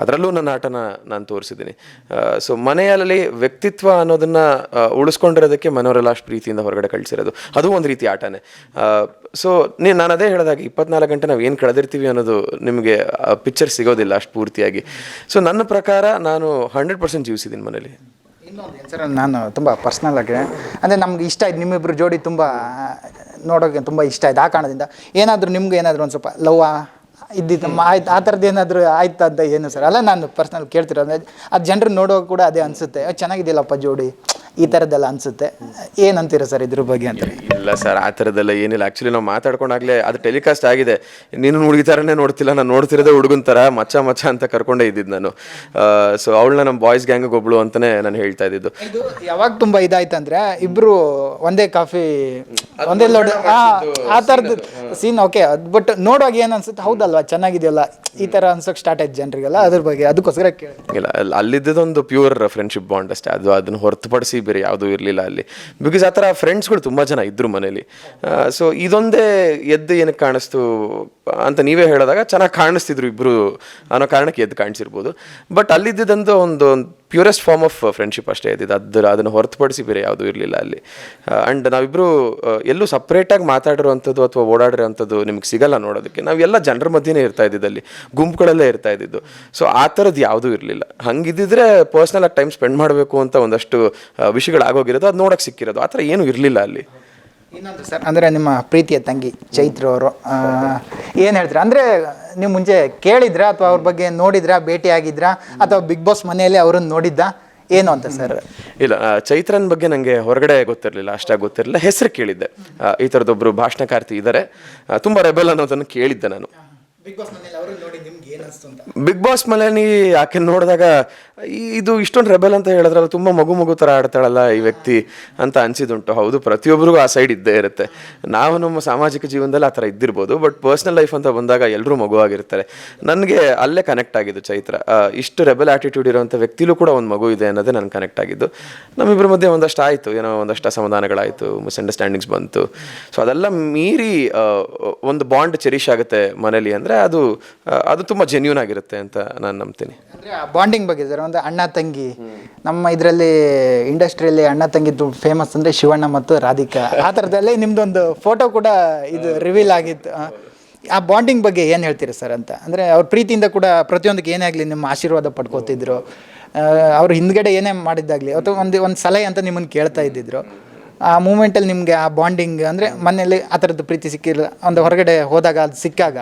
ಅದರಲ್ಲೂ ನನ್ನ ಆಟನ ನಾನು ತೋರಿಸಿದ್ದೀನಿ. ಸೊ ಮನೆಯಲ್ಲಿ ವ್ಯಕ್ತಿತ್ವ ಅನ್ನೋದನ್ನು ಉಳಿಸ್ಕೊಂಡಿರೋದಕ್ಕೆ ಮನೆಯವರೆಲ್ಲ ಅಷ್ಟು ಪ್ರೀತಿಯಿಂದ ಹೊರಗಡೆ ಕಳಿಸಿರೋದು, ಅದು ಒಂದು ರೀತಿ ಆಟನೇ. ಸೊ ನಾನು ಅದೇ ಹೇಳಿದಾಗ 24 ಗಂಟೆ ನಾವು ಏನು ಕಳೆದಿರ್ತೀವಿ ಅನ್ನೋದು ನಿಮಗೆ ಪಿಕ್ಚರ್ ಸಿಗೋದಿಲ್ಲ ಅಷ್ಟು ಪೂರ್ತಿಯಾಗಿ. ಸೊ ನನ್ನ ಪ್ರಕಾರ ನಾನು 100% ಜೀವಿಸಿದ್ದೀನಿ ಮನೇಲಿ. ಇನ್ನೊಂದು ಸರ್, ನಾನು ತುಂಬ ಪರ್ಸ್ನಲ್ ಆಗಿ ಅಂದರೆ ನಮ್ಗೆ ಇಷ್ಟ ಆಯ್ತು, ನಿಮ್ಮಿಬ್ಬರು ಜೋಡಿ ತುಂಬ ನೋಡೋಕ್ಕೆ ತುಂಬ ಇಷ್ಟ ಆಯ್ತು. ಆ ಕಾರಣದಿಂದ ಏನಾದರೂ ನಿಮ್ಗೆ ಏನಾದರೂ ಒಂದು ಸ್ವಲ್ಪ ಲವ್ ಇದ್ದಿತ್ತು ಆಯ್ತು, ಆ ಥರದ್ದು ಏನಾದರೂ ಆಯ್ತು ಅಂತ ಏನು ಸರ್? ಅಲ್ಲ, ನಾನು ಪರ್ಸ್ನಲ್ ಕೇಳ್ತಿರೋ ಅದು ಜನರು ನೋಡುವಾಗ ಕೂಡ ಅದೇ ಅನಿಸುತ್ತೆ, ಚೆನ್ನಾಗಿದೆಯಲ್ಲಪ್ಪ ಜೋಡಿ, ಈ ಥರದ್ದೆಲ್ಲ ಅನಿಸುತ್ತೆ. ಏನಂತೀರ ಸರ್ ಇದ್ರ ಬಗ್ಗೆ ಅಂತ? ಇಲ್ಲ ಸರ್, ಆ ಥರದ್ದೆಲ್ಲ ಏನಿಲ್ಲ. ಆ್ಯಕ್ಚುಲಿ ನಾವು ಮಾತಾಡ್ಕೊಂಡಾಗಲೇ ಅದು ಟೆಲಿಕಾಸ್ಟ್ ಆಗಿದೆ. ನೀನು ಹುಡುಗಿ ಥರನೇ ನೋಡ್ತಿಲ್ಲ, ನಾನು ನೋಡ್ತಿರೋದೇ ಹುಡುಗನ ಥರ, ಮಚ್ಚ ಅಂತ ಕರ್ಕೊಂಡೇ ಇದ್ದಿದ್ದು ನಾನು. ಸೊ ಅವಳನ್ನ ನಮ್ಮ ಬಾಯ್ಸ್ ಗ್ಯಾಂಗ್ ಒಬ್ಳು ಅಂತಲೇ ನಾನು ಹೇಳ್ತಾ ಇದ್ದಿದ್ದು. ಇದು ಯಾವಾಗ ತುಂಬ ಇದಾಯ್ತಂದ್ರೆ ಇಬ್ಬರು ಒಂದೇ ಕಾಫಿ ಒಂದೇ ಲೋಡ್ ಆ ಥರದ್ದು ಸೀನ್. ಓಕೆ, ಬಟ್ ನೋಡುವಾಗ ಏನು ಅನ್ಸುತ್ತೆ, ಹೌದಲ್ವಾ ಚೆನ್ನಾಗಿದೆಯಲ್ಲ, ಈ ಥರ ಅನ್ಸೋಕೆ ಸ್ಟಾರ್ಟ್ ಆಯ್ತು ಜನರಿಗೆಲ್ಲ, ಅದ್ರ ಬಗ್ಗೆ ಅದಕ್ಕೋಸ್ಕರ ಕೇಳಿ. ಇಲ್ಲ, ಅಲ್ಲಿದ್ದೊಂದು ಪ್ಯೂರ್ ಫ್ರೆಂಡ್ಶಿಪ್ ಬಾಂಡ್ ಅಷ್ಟೇ, ಅದನ್ನು ಹೊರತುಪಡಿಸಿ ಬೇರೆ ಯಾವುದೂ ಇರಲಿಲ್ಲ ಅಲ್ಲಿ. ಬಿಕಾಸ್ ಆ ಥರ ಫ್ರೆಂಡ್ಸ್ಗಳು ತುಂಬ ಜನ ಇದ್ದರು ಮನೇಲಿ. ಸೊ ಇದೊಂದೇ ಎದ್ದು ಏನಕ್ಕೆ ಕಾಣಿಸ್ತು ಅಂತ ನೀವೇ ಹೇಳಿದಾಗ ಚೆನ್ನಾಗಿ ಕಾಣಿಸ್ತಿದ್ರು ಇಬ್ಬರು ಅನ್ನೋ ಕಾರಣಕ್ಕೆ ಎದ್ದು ಕಾಣಿಸಿರ್ಬೋದು. ಬಟ್ ಅಲ್ಲಿದ್ದಂಥ ಒಂದು ಪ್ಯೂರೆಸ್ಟ್ ಫಾರ್ಮ್ ಆಫ್ ಫ್ರೆಂಡ್ಶಿಪ್ ಅಷ್ಟೇ ಇದ್ದಿದ್ದು. ಅದನ್ನು ಹೊರತುಪಡಿಸಿ ಬೇರೆ ಯಾವುದೂ ಇರಲಿಲ್ಲ ಅಲ್ಲಿ. ಆ್ಯಂಡ್ ನಾವಿಬ್ಬರು ಎಲ್ಲೂ ಸಪ್ರೇಟಾಗಿ ಮಾತಾಡಿರೋವಂಥದ್ದು ಅಥವಾ ಓಡಾಡಿರೋವಂಥದ್ದು ನಿಮ್ಗೆ ಸಿಗಲ್ಲ ನೋಡೋದಕ್ಕೆ. ನಾವೆಲ್ಲ ಜನರ ಮಧ್ಯೆನೇ ಇರ್ತಾ ಇದ್ದಿದ್ದಲ್ಲಿ, ಗುಂಪುಗಳಲ್ಲೇ ಇರ್ತಾ ಇದ್ದಿದ್ದು. ಸೊ ಆ ಥರದ್ದು ಯಾವುದೂ ಇರಲಿಲ್ಲ. ಹಂಗಿದ್ದಿದ್ರೆ ಪರ್ಸ್ನಲಾಗಿ ಟೈಮ್ ಸ್ಪೆಂಡ್ ಮಾಡಬೇಕು ಅಂತ ಒಂದಷ್ಟು ವಿಷಯಗಳಾಗೋಗಿರೋದು, ಅದು ನೋಡೋಕ್ಕೆ ಸಿಕ್ಕಿರೋದು. ಆ ಥರ ಏನೂ ಇರಲಿಲ್ಲ ಅಲ್ಲಿ. ಇನ್ನೊಂದು ಸರ್, ಅಂದರೆ ನಿಮ್ಮ ಪ್ರೀತಿಯ ತಂಗಿ ಚೈತ್ರ ಅವರು ಏನು ಹೇಳ್ತೀರಾ? ಅಂದರೆ ನೀವು ಮುಂಚೆ ಕೇಳಿದ್ರಾ ಅಥವಾ ಅವ್ರ ಬಗ್ಗೆ ನೋಡಿದ್ರಾ, ಭೇಟಿ ಆಗಿದ್ರಾ, ಅಥವಾ ಬಿಗ್ ಬಾಸ್ ಮನೆಯಲ್ಲಿ ಅವ್ರನ್ನ ನೋಡಿದ್ದ ಏನು ಅಂತ ಸರ್? ಇಲ್ಲ, ಚೈತ್ರನ್ ಬಗ್ಗೆ ನನಗೆ ಹೊರಗಡೆ ಗೊತ್ತಿರಲಿಲ್ಲ, ಅಷ್ಟಾಗಿ ಗೊತ್ತಿರಲಿಲ್ಲ. ಹೆಸರು ಕೇಳಿದ್ದೆ, ಈ ಥರದೊಬ್ಬರು ಭಾಷಣಕಾರ್ತಿ ಇದ್ದಾರೆ, ತುಂಬ ರೆಬೆಲ್ ಅನ್ನೋದನ್ನು ಕೇಳಿದ್ದೆ ನಾನು. ಬಿಗ್ ಬಾಸ್ ಮನೇಲಿ ಆಕೆ ನೋಡಿದಾಗ ಇದು ಇಷ್ಟೊಂದು ರೆಬೆಲ್ ಅಂತ ಹೇಳಿದ್ರಲ್ಲ, ತುಂಬ ಮಗು ಥರ ಆಡ್ತಾಳಲ್ಲ ಈ ವ್ಯಕ್ತಿ ಅಂತ ಅನಿಸಿದುಂಟು. ಹೌದು, ಪ್ರತಿಯೊಬ್ಬರಿಗೂ ಆ ಸೈಡ್ ಇದ್ದೇ ಇರುತ್ತೆ. ನಾವು ನಮ್ಮ ಸಾಮಾಜಿಕ ಜೀವನದಲ್ಲಿ ಆ ಥರ ಇದ್ದಿರ್ಬೋದು, ಬಟ್ ಪರ್ಸ್ನಲ್ ಲೈಫ್ ಅಂತ ಬಂದಾಗ ಎಲ್ಲರೂ ಮಗುವಾಗಿರ್ತಾರೆ. ನನಗೆ ಅಲ್ಲೇ ಕನೆಕ್ಟ್ ಆಗಿದ್ದು ಚೈತ್ರ. ಇಷ್ಟು ರೆಬೆಲ್ ಆ್ಯಟಿಟ್ಯೂಡ್ ಇರೋವಂಥ ವ್ಯಕ್ತಿಲೂ ಕೂಡ ಒಂದು ಮಗು ಇದೆ ಅನ್ನೋದೇ ನನಗೆ ಕನೆಕ್ಟ್ ಆಗಿದ್ದು. ನಮ್ಮಿಬ್ಬರ ಮಧ್ಯೆ ಒಂದಷ್ಟು ಆಯಿತು, ಏನೋ ಒಂದಷ್ಟು ಅಸಮಾಧಾನಗಳಾಯಿತು, ಮಿಸ್ಅಂಡರ್ಸ್ಟ್ಯಾಂಡಿಂಗ್ಸ್ ಬಂತು. ಸೊ ಅದೆಲ್ಲ ಮೀರಿ ಒಂದು ಬಾಂಡ್ ಚೆರಿಶ್ ಆಗುತ್ತೆ ಮನೇಲಿ ಅಂದರೆ ಅದು ತುಂಬ ಜೆನ್ಯೂನ್ ಆಗಿರುತ್ತೆ ಅಂತ ನಾನು ನಂಬ್ತೀನಿ. ಅಂದರೆ ಆ ಬಾಂಡಿಂಗ್ ಬಗ್ಗೆ ಸರ್, ಒಂದು ಅಣ್ಣ ತಂಗಿ, ನಮ್ಮ ಇದರಲ್ಲಿ ಇಂಡಸ್ಟ್ರಿಯಲ್ಲಿ ಅಣ್ಣ ತಂಗಿದ್ದು ಫೇಮಸ್ ಅಂದರೆ ಶಿವಣ್ಣ ಮತ್ತು ರಾಧಿಕಾ. ಆ ಥರದಲ್ಲೇ ನಿಮ್ಮದೊಂದು ಫೋಟೋ ಕೂಡ ಇದು ರಿವೀಲ್ ಆಗಿತ್ತು. ಆ ಬಾಂಡಿಂಗ್ ಬಗ್ಗೆ ಏನು ಹೇಳ್ತೀರಿ ಸರ್ ಅಂತ? ಅಂದರೆ ಅವ್ರ ಪ್ರೀತಿಯಿಂದ ಕೂಡ ಪ್ರತಿಯೊಂದಕ್ಕೆ ಏನೇ ಆಗಲಿ ನಿಮ್ಮ ಆಶೀರ್ವಾದ ಪಡ್ಕೋತಿದ್ರು, ಅವ್ರು ಹಿಂದ್ಗಡೆ ಏನೇ ಮಾಡಿದ್ದಾಗಲಿ ಅಥವಾ ಒಂದು ಸಲಹೆ ಅಂತ ನಿಮ್ಮನ್ನು ಕೇಳ್ತಾ ಇದ್ದಿದ್ರು. ಆ ಮೂಮೆಂಟಲ್ಲಿ ನಿಮಗೆ ಆ ಬಾಂಡಿಂಗ್ ಅಂದರೆ ಮನೆಯಲ್ಲಿ ಆ ಥರದ್ದು ಪ್ರೀತಿ ಸಿಕ್ಕಿಲ್ಲ, ಒಂದು ಹೊರಗಡೆ ಹೋದಾಗ ಅದು ಸಿಕ್ಕಾಗ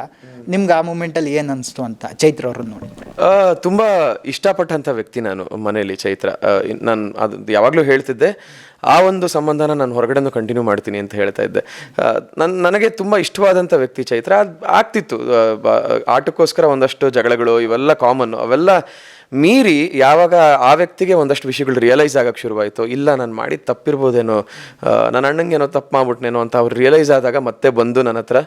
ನಿಮ್ಗೆ ಆ ಮೂಮೆಂಟಲ್ಲಿ ಏನು ಅನಿಸ್ತು ಅಂತ ಚೈತ್ರ ಅವ್ರನ್ನ ನೋಡಿ? ತುಂಬ ಇಷ್ಟಪಟ್ಟಂಥ ವ್ಯಕ್ತಿ ನಾನು ಮನೆಯಲ್ಲಿ ಚೈತ್ರ. ನಾನು ಅದು ಯಾವಾಗಲೂ ಹೇಳ್ತಿದ್ದೆ, ಆ ಒಂದು ಸಂಬಂಧನ ನಾನು ಹೊರಗಡೆನೂ ಕಂಟಿನ್ಯೂ ಮಾಡ್ತೀನಿ ಅಂತ ಹೇಳ್ತಾ ಇದ್ದೆ. ನನಗೆ ತುಂಬ ಇಷ್ಟವಾದಂಥ ವ್ಯಕ್ತಿ ಚೈತ್ರ. ಅದು ಆಗ್ತಿತ್ತು, ಆಟಕ್ಕೋಸ್ಕರ ಒಂದಷ್ಟು ಜಗಳಗಳು ಇವೆಲ್ಲ ಕಾಮನ್ನು. ಅವೆಲ್ಲ ಮೀರಿ ಯಾವಾಗ ಆ ವ್ಯಕ್ತಿಗೆ ಒಂದಷ್ಟು ವಿಷಯಗಳು ರಿಯಲೈಸ್ ಆಗೋಕ್ಕೆ ಶುರುವಾಯಿತು, ಇಲ್ಲ ನಾನು ಮಾಡಿದ ತಪ್ಪಿರ್ಬೋದೇನೋ, ನನ್ನ ಅಣ್ಣಂಗೇನೋ ತಪ್ಪು ಮಾಡ್ಬಿಟ್ನೇನೋ ಅಂತ ಅವ್ರು ರಿಯಲೈಸ್ ಆದಾಗ ಮತ್ತೆ ಬಂದು ನನ್ನ ಹತ್ರ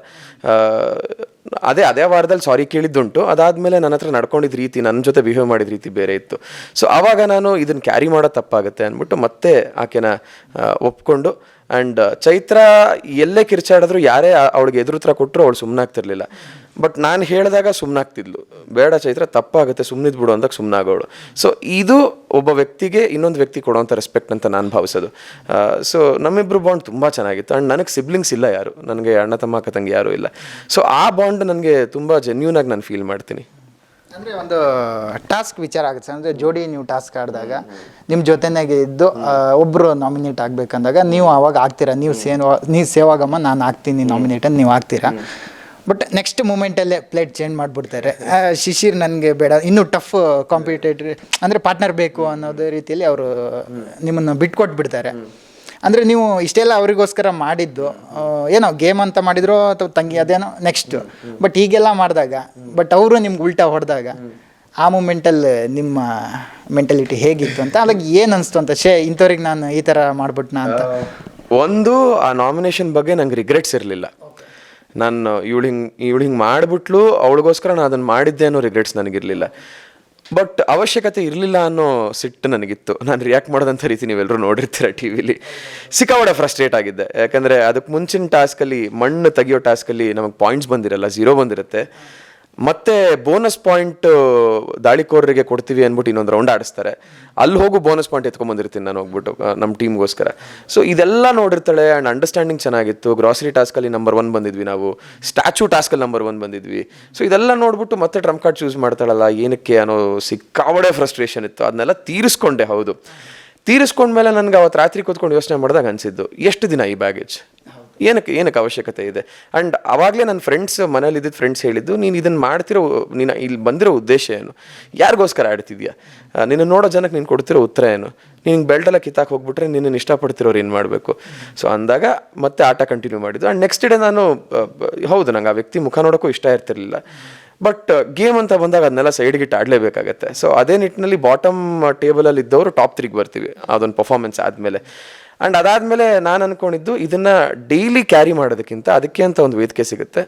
ಅದೇ ವಾರದಲ್ಲಿ ಸಾರಿ ಕೇಳಿದ್ದುಂಟು. ಅದಾದಮೇಲೆ ನನ್ನ ಹತ್ರ ನಡ್ಕೊಂಡಿದ್ದ ರೀತಿ, ನನ್ನ ಜೊತೆ ಬಿಹೇವ್ ಮಾಡಿದ ರೀತಿ ಬೇರೆ ಇತ್ತು. ಸೊ ಆವಾಗ ನಾನು ಇದನ್ನು ಕ್ಯಾರಿ ಮಾಡೋದು ತಪ್ಪಾಗುತ್ತೆ ಅಂದ್ಬಿಟ್ಟು ಮತ್ತೆ ಆಕೆನ ಒಪ್ಕೊಂಡು. ಆ್ಯಂಡ್ ಚೈತ್ರ ಎಲ್ಲೇ ಕಿರ್ಚಾಡಿದ್ರು, ಯಾರೇ ಅವಳಿಗೆ ಎದುರುತ್ರ ಕೊಟ್ಟರು ಅವಳು ಸುಮ್ಮನಾಗ್ತಿರ್ಲಿಲ್ಲ. ಬಟ್ ನಾನು ಹೇಳಿದಾಗ ಸುಮ್ಮನಾಗ್ತಿದ್ಲು. ಬೇಡ ಚೈತ್ರ, ತಪ್ಪಾಗುತ್ತೆ, ಸುಮ್ಮನಿದ್ಬಿಡು ಅಂದಾಗ ಸುಮ್ಮನಾಗೋಳು. ಸೊ ಇದು ಒಬ್ಬ ವ್ಯಕ್ತಿಗೆ ಇನ್ನೊಂದು ವ್ಯಕ್ತಿ ಕೊಡೋವಂಥ ರೆಸ್ಪೆಕ್ಟ್ ಅಂತ ನಾನು ಭಾವಿಸೋದು. ಸೊ ನಮ್ಮಿಬ್ಬರು ಬಾಂಡ್ ತುಂಬ ಚೆನ್ನಾಗಿತ್ತು. ಆ್ಯಂಡ್ ನನಗೆ ಸಿಬ್ಲಿಂಗ್ಸ್ ಇಲ್ಲ ಯಾರು, ನನಗೆ ಅಣ್ಣ ತಮ್ಮ ಅಕ್ಕ ತಂಗಿ ಯಾರೂ ಇಲ್ಲ. ಸೊ ಆ ಬಾಂಡ್ ನನಗೆ ತುಂಬ ಜೆನ್ಯೂನಾಗಿ ನಾನು ಫೀಲ್ ಮಾಡ್ತೀನಿ. ಅಂದರೆ ಒಂದು ಟಾಸ್ಕ್ ವಿಚಾರ ಆಗುತ್ತೆ ಸರ್. ಅಂದರೆ ಜೋಡಿ ನೀವು ಟಾಸ್ಕ್ ಆಡಿದಾಗ ನಿಮ್ಮ ಜೊತೆನಾಗೆ ಇದ್ದು ಒಬ್ಬರು ನಾಮಿನೇಟ್ ಆಗಬೇಕಂದಾಗ ನೀವು ಆವಾಗ ಆಗ್ತೀರಾ, ನೀವು ಸೇವಾಗಮ್ಮ ನಾನು ಆಗ್ತೀನಿ ನಾಮಿನೇಟ್ ಅಂತ ನೀವು ಆಗ್ತೀರಾ. ಬಟ್ ನೆಕ್ಸ್ಟ್ ಮೂಮೆಂಟಲ್ಲೇ ಪ್ಲೇಟ್ ಚೇಂಜ್ ಮಾಡಿಬಿಡ್ತಾರೆ. ಶಿಶಿರ್ ನನಗೆ ಬೇಡ, ಇನ್ನೂ ಟಫ್ ಕಾಂಪಿಟೇಟರ್ ಅಂದರೆ ಪಾರ್ಟ್ನರ್ ಬೇಕು ಅನ್ನೋದು ರೀತಿಯಲ್ಲಿ ಅವರು ನಿಮ್ಮನ್ನು ಬಿಟ್ಕೊಟ್ಬಿಡ್ತಾರೆ. ಅಂದರೆ ನೀವು ಇಷ್ಟೆಲ್ಲ ಅವರಿಗೋಸ್ಕರ ಮಾಡಿದ್ದು ಏನೋ ಗೇಮ್ ಅಂತ ಮಾಡಿದ್ರು ಅಥವಾ ತಂಗಿ ಅದೇನೋ ನೆಕ್ಸ್ಟ್, ಬಟ್ ಹೀಗೆಲ್ಲ ಮಾಡಿದಾಗ ಬಟ್ ಅವರು ನಿಮ್ಗೆ ಉಲ್ಟಾ ಹೊಡೆದಾಗ ಆ ಮೂಮೆಂಟಲ್ಲಿ ನಿಮ್ಮ ಮೆಂಟಾಲಿಟಿ ಹೇಗಿತ್ತು ಅಂತ, ಅದಾಗ ಏನು ಅನಿಸ್ತು ಅಂತ, ಇಂಥವ್ರಿಗೆ ನಾನು ಈ ಥರ ಮಾಡ್ಬಿಟ್ನಾ ಅಂತ? ಒಂದು, ಆ ನಾಮಿನೇಷನ್ ಬಗ್ಗೆ ನಂಗೆ ರಿಗ್ರೆಟ್ಸ್ ಇರಲಿಲ್ಲ. ನಾನು ಇವಳು ಹಿಂಗೆ ಮಾಡಿಬಿಟ್ಲು, ಅವಳಿಗೋಸ್ಕರ ನಾನು ಅದನ್ನು ಮಾಡಿದ್ದೆ ಅನ್ನೋ ರಿಗ್ರೆಟ್ಸ್ ನನಗಿರಲಿಲ್ಲ. ಬಟ್ ಅವಶ್ಯಕತೆ ಇರಲಿಲ್ಲ ಅನ್ನೋ ಸಿಟ್ಟು ನನಗಿತ್ತು. ನಾನು ರಿಯಾಕ್ಟ್ ಮಾಡೋದಂಥ ರೀತಿ ನೀವೆಲ್ಲರೂ ನೋಡಿರ್ತೀರ ಟಿ ವಿಲಿ. ಸಿಕ್ಕಾಪಟ್ಟೆ ಫ್ರಸ್ಟ್ರೇಟ್ ಆಗಿದ್ದೆ. ಯಾಕಂದರೆ ಅದಕ್ಕೆ ಮುಂಚಿನ ಟಾಸ್ಕಲ್ಲಿ, ಮಣ್ಣು ತೆಗಿಯೋ ಟಾಸ್ಕಲ್ಲಿ ನಮಗೆ ಪಾಯಿಂಟ್ಸ್ ಬಂದಿರಲ್ಲ, 0 ಬಂದಿರುತ್ತೆ. ಮತ್ತೆ ಬೋನಸ್ ಪಾಯಿಂಟ್ ದಾಳಿಕೋರರಿಗೆ ಕೊಡ್ತೀವಿ ಅಂದ್ಬಿಟ್ಟು ಇನ್ನೊಂದು ರೌಂಡ್ ಆಡಿಸ್ತಾರೆ. ಅಲ್ಲಿ ಹೋಗು ಬೋನಸ್ ಪಾಯಿಂಟ್ ಎತ್ಕೊಂಡ್ಬಂದಿರ್ತೀನಿ ನಾನು ಹೋಗ್ಬಿಟ್ಟು ನಮ್ಮ ಟೀಮ್ಗೋಸ್ಕರ. ಸೊ ಇದೆಲ್ಲ ನೋಡಿರ್ತಾಳೆ. ಆ್ಯಂಡ್ ಅಂಡರ್ಸ್ಟ್ಯಾಂಡಿಂಗ್ ಚೆನ್ನಾಗಿತ್ತು. ಗ್ರಾಸರಿ ಟಾಸ್ಕಲ್ಲಿ ನಂಬರ್ 1 ಬಂದಿದ್ವಿ ನಾವು, ಸ್ಟ್ಯಾಚ್ಯೂ ಟಾಸ್ಕಲ್ಲಿ ನಂಬರ್ 1 ಬಂದಿದ್ವಿ. ಸೊ ಇದೆಲ್ಲ ನೋಡ್ಬಿಟ್ಟು ಮತ್ತೆ ಟ್ರಂಪ್ ಕಾರ್ಡ್ ಚೂಸ್ ಮಾಡ್ತಾಳಲ್ಲ ಏನಕ್ಕೆ ಅನ್ನೋ ಸಿಕ್ಕಾವಡೆ ಫ್ರಸ್ಟ್ರೇಷನ್ ಇತ್ತು. ಅದನ್ನೆಲ್ಲ ತೀರಿಸ್ಕೊಂಡೆ. ಹೌದು, ತೀರಿಸ್ಕೊಂಡ್ಮೇಲೆ ನನಗೆ ಅವತ್ತು ರಾತ್ರಿ ಕೂತ್ಕೊಂಡು ಯೋಚನೆ ಮಾಡಿದಾಗ ಅನಿಸಿದ್ದು, ಎಷ್ಟು ದಿನ ಈ ಬ್ಯಾಗೇಜ್, ಏನಕ್ಕೆ ಅವಶ್ಯಕತೆ ಇದೆ. ಆ್ಯಂಡ್ ಆವಾಗಲೇ ನನ್ನ ಫ್ರೆಂಡ್ಸ್, ಮನೇಲಿ ಇದ್ದಿದ್ದು ಫ್ರೆಂಡ್ಸ್ ಹೇಳಿದ್ದು, ನೀನು ಇದನ್ನು ಮಾಡ್ತಿರೋ, ನೀನು ಇಲ್ಲಿ ಬಂದಿರೋ ಉದ್ದೇಶ ಏನು, ಯಾರಿಗೋಸ್ಕರ ಆಡ್ತಿದ್ಯಾ, ನಿನ್ನ ನೋಡೋ ಜನಕ್ಕೆ ನೀನು ಕೊಡ್ತಿರೋ ಉತ್ತರ ಏನು, ನೀನು ಬೆಲ್ಟೆಲ್ಲ ಕಿತ್ತಾಕ್ ಹೋಗ್ಬಿಟ್ರೆ ನಿನ್ನನ್ನು ಇಷ್ಟಪಡ್ತಿರೋರು ಏನು ಮಾಡಬೇಕು. ಸೊ ಅಂದಾಗ ಮತ್ತೆ ಆಟ ಕಂಟಿನ್ಯೂ ಮಾಡಿದ್ದು. ಆ್ಯಂಡ್ ನೆಕ್ಸ್ಟ್ ಡೇ ನಾನು ಹೌದು, ನಂಗೆ ಆ ವ್ಯಕ್ತಿ ಮುಖ ನೋಡೋಕ್ಕೂ ಇಷ್ಟ ಇರ್ತಿರ್ಲಿಲ್ಲ. ಬಟ್ ಗೇಮ್ ಅಂತ ಬಂದಾಗ ಅದನ್ನೆಲ್ಲ ಸೈಡ್ಗಿಟ್ಟು ಆಡಲೇಬೇಕಾಗತ್ತೆ. ಸೊ ಅದೇ ನಿಟ್ಟಿನಲ್ಲಿ ಬಾಟಮ್ ಟೇಬಲಲ್ಲಿ ಇದ್ದವರು ಟಾಪ್ 3ಗೆ ಬರ್ತೀವಿ ಅದೊಂದು ಪರ್ಫಾರ್ಮೆನ್ಸ್ ಆದಮೇಲೆ. ಆ್ಯಂಡ್ ಅದಾದಮೇಲೆ ನಾನು ಅಂದ್ಕೊಂಡಿದ್ದು, ಇದನ್ನು ಡೈಲಿ ಕ್ಯಾರಿ ಮಾಡೋದಕ್ಕಿಂತ ಅದಕ್ಕೆ ಅಂತ ಒಂದು ವೇದಿಕೆ ಸಿಗುತ್ತೆ.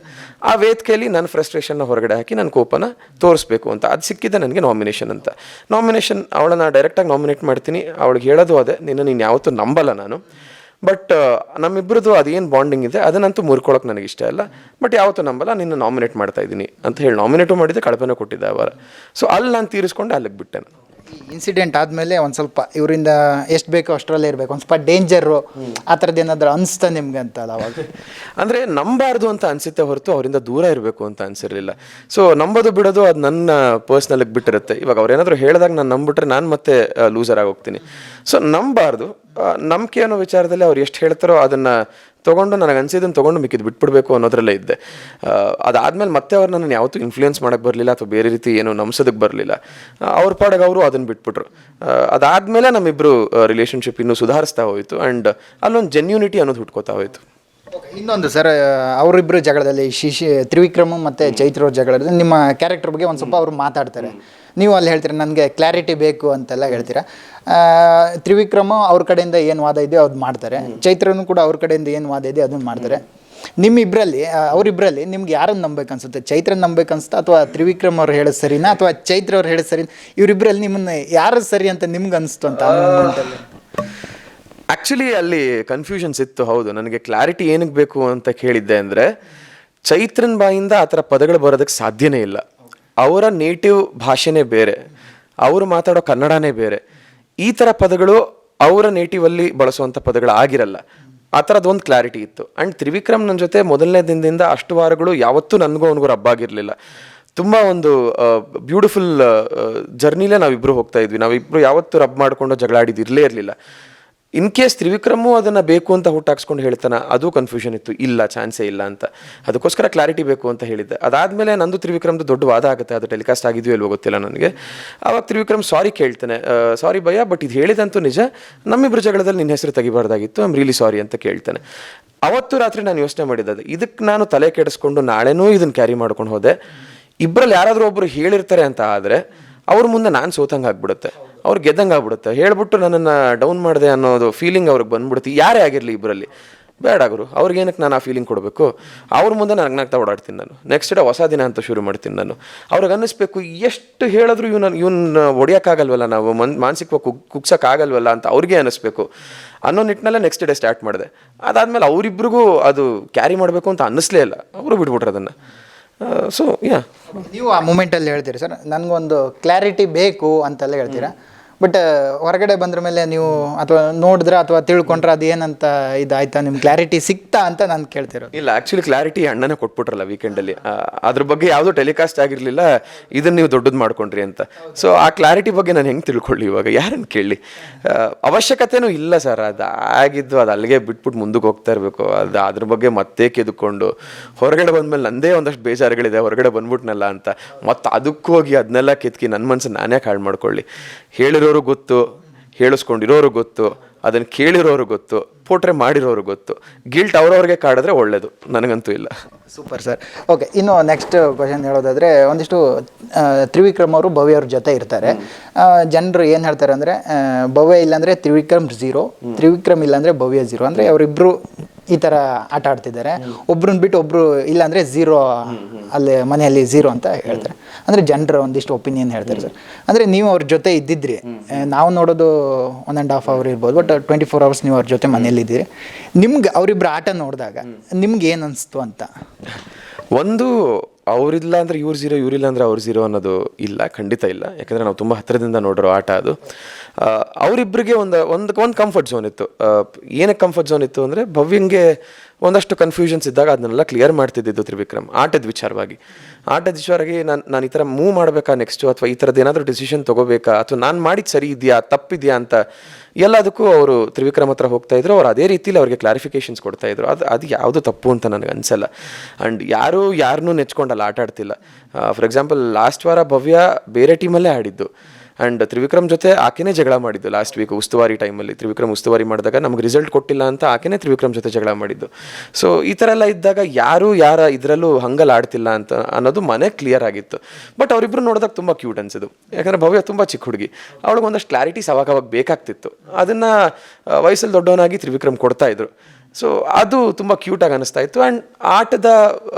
ಆ ವೇದಿಕೆಯಲ್ಲಿ ನನ್ನ ಫ್ರಸ್ಟ್ರೇಷನ್ನ ಹೊರಗಡೆ ಹಾಕಿ ನನ್ನ ಕೋಪನ ತೋರಿಸ್ಬೇಕು ಅಂತ. ಅದು ಸಿಕ್ಕಿದ್ದೆ ನನಗೆ ನಾಮಿನೇಷನ್ ಅಂತ. ನಾಮಿನೇಷನ್ ಅವಳನ್ನು ಡೈರೆಕ್ಟಾಗಿ ನಾಮಿನೇಟ್ ಮಾಡ್ತೀನಿ. ಅವಳಿಗೆ ಹೇಳೋದು ಅದೇ, ನೀನು ಯಾವತ್ತೂ ನಂಬಲ್ಲ ನಾನು. ಬಟ್ ನಮ್ಮಿಬ್ಬರದು ಅದೇನು ಬಾಂಡಿಂಗ್ ಇದೆ ಅದನ್ನಂತೂ ಮುರ್ಕೊಳ್ಳೋಕೆ ನನಗೆ ಇಷ್ಟ ಇಲ್ಲ. ಬಟ್ ಯಾವತ್ತೂ ನಂಬಲ್ಲ, ನಿನ್ನ ನಾಮಿನೇಟ್ ಮಾಡ್ತಾ ಇದ್ದೀನಿ ಅಂತ ಹೇಳಿ ನಾಮಿನೇಟು ಮಾಡಿದ್ದೆ, ಕಳಪೆನೂ ಕೊಟ್ಟಿದ್ದೆ ಆ ವಾರ. ಸೊ ಅಲ್ಲಿ ನಾನು ತೀರಿಸ್ಕೊಂಡು ಅಲ್ಲಿಗೆ ಬಿಟ್ಟೆ ನಾನು. ಇನ್ಸಿಡೆಂಟ್ ಆದಮೇಲೆ ಒಂದು ಸ್ವಲ್ಪ ಇವರಿಂದ ಎಷ್ಟು ಬೇಕೋ ಅಷ್ಟರಲ್ಲೇ ಇರಬೇಕು, ಒಂದು ಸ್ವಲ್ಪ ಡೇಂಜರು ಆ ಥರದ್ದು ಏನಾದರೂ ಅನಿಸ್ತಾ ನಿಮ್ಗೆ ಅಂತ ಅವಾಗ? ಅಂದರೆ ನಂಬಾರ್ದು ಅಂತ ಅನಿಸುತ್ತೆ ಹೊರತು ಅವರಿಂದ ದೂರ ಇರಬೇಕು ಅಂತ ಅನಿಸಿರಲಿಲ್ಲ. ಸೊ ನಂಬೋದು ಬಿಡೋದು ಅದು ನನ್ನ ಪರ್ಸ್ನಲ್ಗೆ ಬಿಟ್ಟಿರುತ್ತೆ. ಇವಾಗ ಅವ್ರು ಏನಾದರೂ ಹೇಳಿದಾಗ ನಾನು ನಂಬಿಟ್ರೆ ನಾನು ಮತ್ತೆ ಲೂಸರ್ ಆಗಿ ಹೋಗ್ತೀನಿ. ಸೊ ನಂಬಾರ್ದು. ನಂಬಿಕೆ ಅನ್ನೋ ವಿಚಾರದಲ್ಲಿ ಅವ್ರು ಎಷ್ಟು ಹೇಳ್ತಾರೋ ಅದನ್ನು ತೊಗೊಂಡು ನನಗೆ ಅನ್ಸಿದ್ದನ್ನು ತೊಗೊಂಡು ಮಿಕ್ಕಿದ್ದು ಬಿಟ್ಬಿಡ್ಬೇಕು ಅನ್ನೋದ್ರಲ್ಲೇ ಇದ್ದೆ. ಅದಾದಮೇಲೆ ಮತ್ತೆ ಅವ್ರು ನನ್ನನ್ನು ಯಾವತ್ತೂ ಇನ್ಫ್ಲೂಯೆನ್ಸ್ ಮಾಡೋಕ್ಕೆ ಬರಲಿಲ್ಲ ಅಥವಾ ಬೇರೆ ರೀತಿ ಏನು ನಂಬಿಸೋದಕ್ಕೆ ಬರಲಿಲ್ಲ. ಅವ್ರ ಪಾಡಿಗೆ ಅವರು ಅದನ್ನು ಬಿಟ್ಬಿಟ್ರು. ಅದಾದಮೇಲೆ ನಮ್ಮಿಬ್ಬರು ರಿಲೇಷನ್ಶಿಪ್ ಇನ್ನೂ ಸುಧಾರಿಸ್ತಾ ಹೋಯಿತು ಆ್ಯಂಡ್ ಅಲ್ಲೊಂದು ಜೆನ್ಯೂನಿಟಿ ಅನ್ನೋದು ಹುಟ್ಕೋತಾ ಹೋಯಿತು. ಇನ್ನೊಂದು ಸರ್, ಅವರಿಬ್ಬರು ಜಗಳದಲ್ಲಿ ತ್ರಿವಿಕ್ರಮ್ ಮತ್ತು ಚೈತ್ರ ಅವ್ರ ಜಗಳದಲ್ಲಿ ನಿಮ್ಮ ಕ್ಯಾರೆಕ್ಟರ್ ಬಗ್ಗೆ ಒಂದು ಸ್ವಲ್ಪ ಅವರು ಮಾತಾಡ್ತಾರೆ. ನೀವು ಅಲ್ಲಿ ಹೇಳ್ತೀರಾ ನನಗೆ ಕ್ಲಾರಿಟಿ ಬೇಕು ಅಂತೆಲ್ಲ ಹೇಳ್ತೀರಾ. ತ್ರಿವಿಕ್ರಮ್ ಅವ್ರ ಕಡೆಯಿಂದ ಏನು ವಾದ ಇದೆಯೋ ಅದು ಮಾಡ್ತಾರೆ, ಚೈತ್ರನೂ ಕೂಡ ಅವ್ರ ಕಡೆಯಿಂದ ಏನು ವಾದ ಇದೆಯೋ ಅದನ್ನು ಮಾಡ್ತಾರೆ. ನಿಮ್ಮಿಬ್ಬರಲ್ಲಿ ಅವರಿಬ್ಬರಲ್ಲಿ ನಿಮ್ಗೆ ಯಾರನ್ನು ನಂಬೇಕು ಅನ್ಸುತ್ತೆ? ಚೈತ್ರನ ನಂಬೇಕು ಅನ್ಸುತ್ತಾ ಅಥವಾ ತ್ರಿವಿಕ್ರಮ್ ಅವ್ರು ಹೇಳೋದು ಸರಿನಾ ಅಥವಾ ಚೈತ್ರ ಅವ್ರು ಹೇಳೋದು ಸರಿ? ಇವರಿಬ್ಬರಲ್ಲಿ ನಿಮ್ಮನ್ನು ಯಾರು ಸರಿ ಅಂತ ನಿಮ್ಗೆ ಅನಿಸ್ತು ಅಂತ ಆ ಮೂಮೆಂಟಲ್ಲಿ? ಆ್ಯಕ್ಚುಲಿ ಅಲ್ಲಿ ಕನ್ಫ್ಯೂಷನ್ಸ್ ಇತ್ತು. ಹೌದು, ನನಗೆ ಕ್ಲಾರಿಟಿ ಏನಕ್ಕೆ ಬೇಕು ಅಂತ ಕೇಳಿದ್ದೆ ಅಂದರೆ, ಚೈತ್ರನ್ ಬಾಯಿಂದ ಆ ಥರ ಪದಗಳು ಬರೋದಕ್ಕೆ ಸಾಧ್ಯನೇ ಇಲ್ಲ. ಅವರ ನೇಟಿವ್ ಭಾಷೆನೇ ಬೇರೆ, ಅವರು ಮಾತಾಡೋ ಕನ್ನಡನೇ ಬೇರೆ. ಈ ಥರ ಪದಗಳು ಅವರ ನೇಟಿವಲ್ಲಿ ಬಳಸುವಂಥ ಪದಗಳು ಆಗಿರಲ್ಲ. ಆ ಥರದ್ದೊಂದು ಕ್ಲಾರಿಟಿ ಇತ್ತು. ಆ್ಯಂಡ್ ತ್ರಿವಿಕ್ರಮ್ ನನ್ನ ಜೊತೆ ಮೊದಲನೇ ದಿನದಿಂದ ಅಷ್ಟು ವಾರಗಳು ಯಾವತ್ತೂ ನನಗೂ ಅವನಿಗೂ ರಬ್ ಆಗಿರಲಿಲ್ಲ. ತುಂಬ ಒಂದು ಬ್ಯೂಟಿಫುಲ್ ಜರ್ನಿಲೇ ನಾವಿಬ್ಬರು ಹೋಗ್ತಾ ಇದ್ವಿ. ನಾವಿಬ್ಬರು ಯಾವತ್ತೂ ರಬ್ ಮಾಡಿಕೊಂಡು ಜಗಳಾಡಿದ್ದು ಇರಲಿಲ್ಲ. ಇನ್ ಕೇಸ್ ತ್ರಿವಿಕ್ರಮು ಅದನ್ನು ಬೇಕು ಅಂತ ಹುಟ್ಟಾಕ್ಸ್ಕೊಂಡು ಹೇಳ್ತಾನೆ, ಅದು ಕನ್ಫ್ಯೂಷನ್ ಇತ್ತು. ಇಲ್ಲ, ಚಾನ್ಸೇ ಇಲ್ಲ ಅಂತ. ಅದಕ್ಕೋಸ್ಕರ ಕ್ಲಾರಿಟಿ ಬೇಕು ಅಂತ ಹೇಳಿದ್ದೆ. ಅದಾದಮೇಲೆ ನಂದು ತ್ರಿವಿಕ್ರಮ್ದು ದೊಡ್ಡ ವಾದ ಆಗುತ್ತೆ. ಅದು ಟೆಲಿಕಾಸ್ಟ್ ಆಗಿದೆಯೋ ಇಲ್ವೋ ಗೊತ್ತಿಲ್ಲ ನನಗೆ. ಆವಾಗ ತ್ರಿವಿಕ್ರಮ್ ಸಾರಿ ಕೇಳ್ತಾನೆ, ಸಾರಿ ಭಯ್ಯ, ಬಟ್ ಇದು ಹೇಳಿದಂತೂ ನಿಜ, ನಮ್ಮಿಬ್ಬರು ಜಗಳದಲ್ಲಿ ನಿನ್ನ ಹೆಸರು ತೆಗಿಬಾರ್ದಾಗಿತ್ತು, ಐಮ್ ರಿಯಲಿ ಸಾರಿ ಅಂತ ಕೇಳ್ತಾನೆ. ಅವತ್ತು ರಾತ್ರಿ ನಾನು ಯೋಚನೆ ಮಾಡಿದ್ದು, ಇದಕ್ಕೆ ನಾನು ತಲೆ ಕೆಡಿಸ್ಕೊಂಡು ನಾಳೆನೂ ಇದನ್ನು ಕ್ಯಾರಿ ಮಾಡ್ಕೊಂಡು ಹೋದೆ. ಇಬ್ಬರಲ್ಲಿ ಯಾರಾದರೂ ಒಬ್ಬರು ಹೇಳಿರ್ತಾರೆ ಅಂತ ಆದರೆ ಅವ್ರ ಮುಂದೆ ನಾನು ಸೋತಂಗೆ ಆಗ್ಬಿಡುತ್ತೆ, ಅವ್ರು ಗೆದ್ದಂಗೆ ಆಗ್ಬಿಡುತ್ತೆ. ಹೇಳ್ಬಿಟ್ಟು ನನ್ನನ್ನು ಡೌನ್ ಮಾಡಿದೆ ಅನ್ನೋದು ಫೀಲಿಂಗ್ ಅವ್ರಿಗೆ ಬಂದ್ಬಿಡುತ್ತೆ. ಯಾರೇ ಆಗಿರಲಿ ಇಬ್ಬರಲ್ಲಿ, ಬೇಡ ಗುರು, ಅವ್ರಿಗೇನಕ್ಕೆ ನಾನು ಆ ಫೀಲಿಂಗ್ ಕೊಡಬೇಕು? ಅವ್ರ ಮುಂದೆ ನಗ್ನಾಗ್ತಾ ಓಡಾಡ್ತೀನಿ ನಾನು. ನೆಕ್ಸ್ಟ್ ಡೇ ಹೊಸ ದಿನ ಅಂತ ಶುರು ಮಾಡ್ತೀನಿ ನಾನು. ಅವ್ರಿಗೆ ಅನ್ನಿಸ್ಬೇಕು, ಎಷ್ಟು ಹೇಳಿದ್ರು ಇವನ್ನ ಹೊಡಿಯೋಕ್ಕಾಗಲ್ವಲ್ಲ, ನಾವು ಮಾನಸಿಕವಾಗಿ ಕುಗ್ಸೋಕ್ಕಾಗಲ್ವಲ್ಲ ಅಂತ ಅವ್ರಿಗೆ ಅನ್ನಿಸ್ಬೇಕು ಅನ್ನೋ ನಿಟ್ಟಿನಲ್ಲೇ ನೆಕ್ಸ್ಟ್ ಡೇ ಸ್ಟಾರ್ಟ್ ಮಾಡಿದೆ. ಅದಾದಮೇಲೆ ಅವರಿಬ್ರಿಗೂ ಅದು ಕ್ಯಾರಿ ಮಾಡಬೇಕು ಅಂತ ಅನ್ನಿಸ್ಲೇ ಇಲ್ಲ, ಅವರು ಬಿಟ್ಬಿಟ್ರು ಅದನ್ನು. ಸೊ ಯಾ, ನೀವು ಆ ಮೂಮೆಂಟಲ್ಲಿ ಹೇಳ್ತೀರಿ ಸರ್, ನನಗೊಂದು ಕ್ಲಾರಿಟಿ ಬೇಕು ಅಂತೆಲ್ಲ ಹೇಳ್ತೀರಾ. ಬಟ್ ಹೊರಗಡೆ ಬಂದ್ರ ಮೇಲೆ ನೀವು ಅಥವಾ ನೋಡಿದ್ರೆ ಅಥವಾ ತಿಳ್ಕೊಂಡ್ರೆ ಅದು ಏನಂತ ಇದಾಯ್ತಾ, ನಿಮ್ಗೆ ಕ್ಲಾರಿಟಿ ಸಿಕ್ತಾ ಅಂತ ನಾನು ಕೇಳ್ತಿರೋದು. ಇಲ್ಲ, ಆ್ಯಕ್ಚುಲಿ ಕ್ಲಾರಿಟಿ ಅಣ್ಣನೇ ಕೊಟ್ಬಿಟ್ರಲ್ಲ ವೀಕೆಂಡಲ್ಲಿ. ಅದ್ರ ಬಗ್ಗೆ ಯಾವುದೂ ಟೆಲಿಕಾಸ್ಟ್ ಆಗಿರಲಿಲ್ಲ, ಇದನ್ನು ನೀವು ದೊಡ್ಡದು ಮಾಡ್ಕೊಂಡ್ರಿ ಅಂತ. ಸೊ ಆ ಕ್ಲಾರಿಟಿ ಬಗ್ಗೆ ನಾನು ಹೆಂಗೆ ತಿಳ್ಕೊಳ್ಳಿ ಇವಾಗ, ಯಾರನ್ನು ಕೇಳಿ? ಅವಶ್ಯಕತೆನೂ ಇಲ್ಲ ಸರ್. ಅದು ಆಗಿದ್ದು ಅದು ಅಲ್ಲಿಗೆ ಬಿಟ್ಬಿಟ್ಟು ಮುಂದಕ್ಕೆ ಹೋಗ್ತಾ ಇರಬೇಕು. ಅದು ಅದ್ರ ಬಗ್ಗೆ ಮತ್ತೆ ಕೆದ್ಕೊಂಡು ಹೊರಗಡೆ ಬಂದಮೇಲೆ ನಂದೇ ಒಂದಷ್ಟು ಬೇಜಾರುಗಳಿದೆ, ಹೊರಗಡೆ ಬಂದ್ಬಿಟ್ನಲ್ಲ ಅಂತ ಮತ್ತು ಅದಕ್ಕೆ ಹೋಗಿ ಅದನ್ನೆಲ್ಲ ಕೆತ್ಕಿ ನನ್ನ ಮನಸ್ಸನ್ನು ನಾನೇ ಹಾಳು ಮಾಡ್ಕೊಳ್ಳಿ. ಹೇಳಿರೋರು ಗೊತ್ತು, ಹೇಳಿಸ್ಕೊಂಡಿರೋರು ಗೊತ್ತು, ಅದನ್ನು ಕೇಳಿರೋರು ಗೊತ್ತು, ಪೋಟ್ರೆ ಮಾಡಿರೋರು ಗೊತ್ತು. ಗಿಲ್ಟ್ ಅವ್ರವ್ರಿಗೆ ಕಾಡಿದ್ರೆ ಒಳ್ಳೇದು, ನನಗಂತೂ ಇಲ್ಲ. Super sir. ಓಕೆ, ಇನ್ನು ನೆಕ್ಸ್ಟ್ ಕ್ವಶನ್ ಹೇಳೋದಾದರೆ, ಒಂದಿಷ್ಟು ತ್ರಿವಿಕ್ರಮ್ ಅವರು ಭವ್ಯ ಅವ್ರ ಜೊತೆ ಇರ್ತಾರೆ. ಜನರು ಏನು ಹೇಳ್ತಾರೆ ಅಂದರೆ, ಭವ್ಯ ಇಲ್ಲಾಂದರೆ ತ್ರಿವಿಕ್ರಮ್ ಝೀರೋ, ತ್ರಿವಿಕ್ರಮ್ ಇಲ್ಲಾಂದರೆ ಭವ್ಯ ಝೀರೋ. ಅಂದರೆ ಅವರಿಬ್ಬರು ಈ ಥರ ಆಟ ಆಡ್ತಿದ್ದಾರೆ, ಒಬ್ರನ್ನ ಬಿಟ್ಟು ಒಬ್ಬರು ಇಲ್ಲಾಂದರೆ ಝೀರೋ, ಅಲ್ಲಿ ಮನೆಯಲ್ಲಿ ಝೀರೋ ಅಂತ ಹೇಳ್ತಾರೆ. ಅಂದರೆ ಜನರ ಒಂದಿಷ್ಟು ಒಪಿನಿಯನ್ ಹೇಳ್ತಾರೆ ಸರ್. ಅಂದರೆ ನೀವು ಅವ್ರ ಜೊತೆ ಇದ್ದಿದ್ರಿ, ನಾವು ನೋಡೋದು 1.5 hour ಇರ್ಬೋದು, ಬಟ್ 24 hours ನೀವು ಅವ್ರ ಜೊತೆ ಮನೆಯಲ್ಲಿದ್ದೀರಿ. ನಿಮ್ಗೆ ಅವರಿಬ್ಬರು ಆಟ ನೋಡಿದಾಗ ನಿಮ್ಗೆ ಏನು ಅನಿಸ್ತು ಅಂತ? ಒಂದು, ಅವರಿಲ್ಲ ಅಂದರೆ ಇವ್ರು ಝೀರೋ, ಇವರಿಲ್ಲ ಅಂದರೆ ಅವ್ರು ಝೀರೋ ಅನ್ನೋದು ಇಲ್ಲ, ಖಂಡಿತ ಇಲ್ಲ. ಯಾಕಂದರೆ ನಾವು ತುಂಬ ಹತ್ತಿರದಿಂದ ನೋಡಿರೋ ಆಟ ಅದು. ಅವರಿಬ್ಬರಿಗೆ ಒಂದು ಕಂಫರ್ಟ್ ಝೋನ್ ಇತ್ತು. ಏನಕ್ಕೆ ಕಂಫರ್ಟ್ ಝೋನ್ ಇತ್ತು ಅಂದರೆ, ಭವ್ಯಂಗೆ ಒಂದಷ್ಟು ಕನ್ಫ್ಯೂಷನ್ಸ್ ಇದ್ದಾಗ ಅದನ್ನೆಲ್ಲ ಕ್ಲಿಯರ್ ಮಾಡ್ತಿದ್ದಿದ್ದು ತ್ರಿವಿಕ್ರಮ್. ಆಟದ ವಿಚಾರವಾಗಿ ನಾನು ಈ ಥರ ಮೂವ್ ಮಾಡಬೇಕಾ ನೆಕ್ಸ್ಟು, ಅಥವಾ ಈ ಥರದ್ದು ಏನಾದರೂ ಡಿಸಿಷನ್ ತೊಗೋಬೇಕಾ, ಅಥವಾ ನಾನು ಮಾಡಿದ್ದು ಸರಿ ಇದೆಯಾ ತಪ್ಪಿದೆಯಾ ಅಂತ ಎಲ್ಲದಕ್ಕೂ ಅವರು ತ್ರಿವಿಕ್ರಮ್ ಹತ್ರ ಹೋಗ್ತಾಯಿದ್ರು. ಅವ್ರು ಅದೇ ರೀತಿಲಿ ಅವ್ರಿಗೆ ಕ್ಲಾರಿಫಿಕೇಷನ್ಸ್ ಕೊಡ್ತಾಯಿದ್ರು. ಅದು ಯಾವುದು ತಪ್ಪು ಅಂತ ನನಗೆ ಅನಿಸಲ್ಲ. ಆ್ಯಂಡ್ ಯಾರನ್ನೂ ನೆಚ್ಕೊಂಡಲ್ಲ ಆಟ ಆಡ್ತಿಲ್ಲ. ಫಾರ್ ಎಕ್ಸಾಂಪಲ್ ಲಾಸ್ಟ್ ವಾರ ಭವ್ಯ ಬೇರೆ ಟೀಮಲ್ಲೇ ಆಡಿದ್ದು, ಆ್ಯಂಡ್ ತ್ರಿವಿಕ್ರಮ್ ಜೊತೆ ಆಕೆನೇ ಜಗಳ ಮಾಡಿದ್ದು. ಲಾಸ್ಟ್ ವೀಕ್ ಉಸ್ತುವಾರಿ ಟೈಮಲ್ಲಿ ತ್ರಿವಿಕ್ರಮ್ ಉಸ್ತುವಾರಿ ಮಾಡಿದಾಗ ನಮ್ಗೆ ರಿಸಲ್ಟ್ ಕೊಟ್ಟಿಲ್ಲ ಅಂತ ಆಕೆನೇ ತ್ರಿವಿಕ್ರಮ್ ಜೊತೆ ಜಗಳ ಮಾಡಿದ್ದು. ಸೊ ಈ ಥರ ಎಲ್ಲ ಇದ್ದಾಗ ಯಾರ ಇದರಲ್ಲೂ ಹಂಗಲ್ಲಿ ಆಡ್ತಿಲ್ಲ ಅಂತ ಅನ್ನೋದು ಮನೆ ಕ್ಲಿಯರ್ ಆಗಿತ್ತು. ಬಟ್ ಅವರಿಬ್ಬರು ನೋಡಿದಾಗ ತುಂಬ ಕ್ಯೂಟ್ ಅನಿಸಿದ್ದು. ಯಾಕಂದರೆ ಭವ್ಯ ತುಂಬ ಚಿಕ್ಕ ಹುಡುಗಿ, ಅವಳಿಗೆ ಒಂದಷ್ಟು ಕ್ಲಾರಿಟೀಸ್ ಅವಾಗ ಬೇಕಾಗ್ತಿತ್ತು. ಅದನ್ನು ವಯಸ್ಸಲ್ಲಿ ದೊಡ್ಡವನಾಗಿ ತ್ರಿವಿಕ್ರಮ್ ಕೊಡ್ತಾಯಿದ್ರು. ಸೊ ಅದು ತುಂಬ ಕ್ಯೂಟಾಗಿ ಅನ್ನಿಸ್ತಾ ಇತ್ತು. ಆ್ಯಂಡ್ ಆಟದ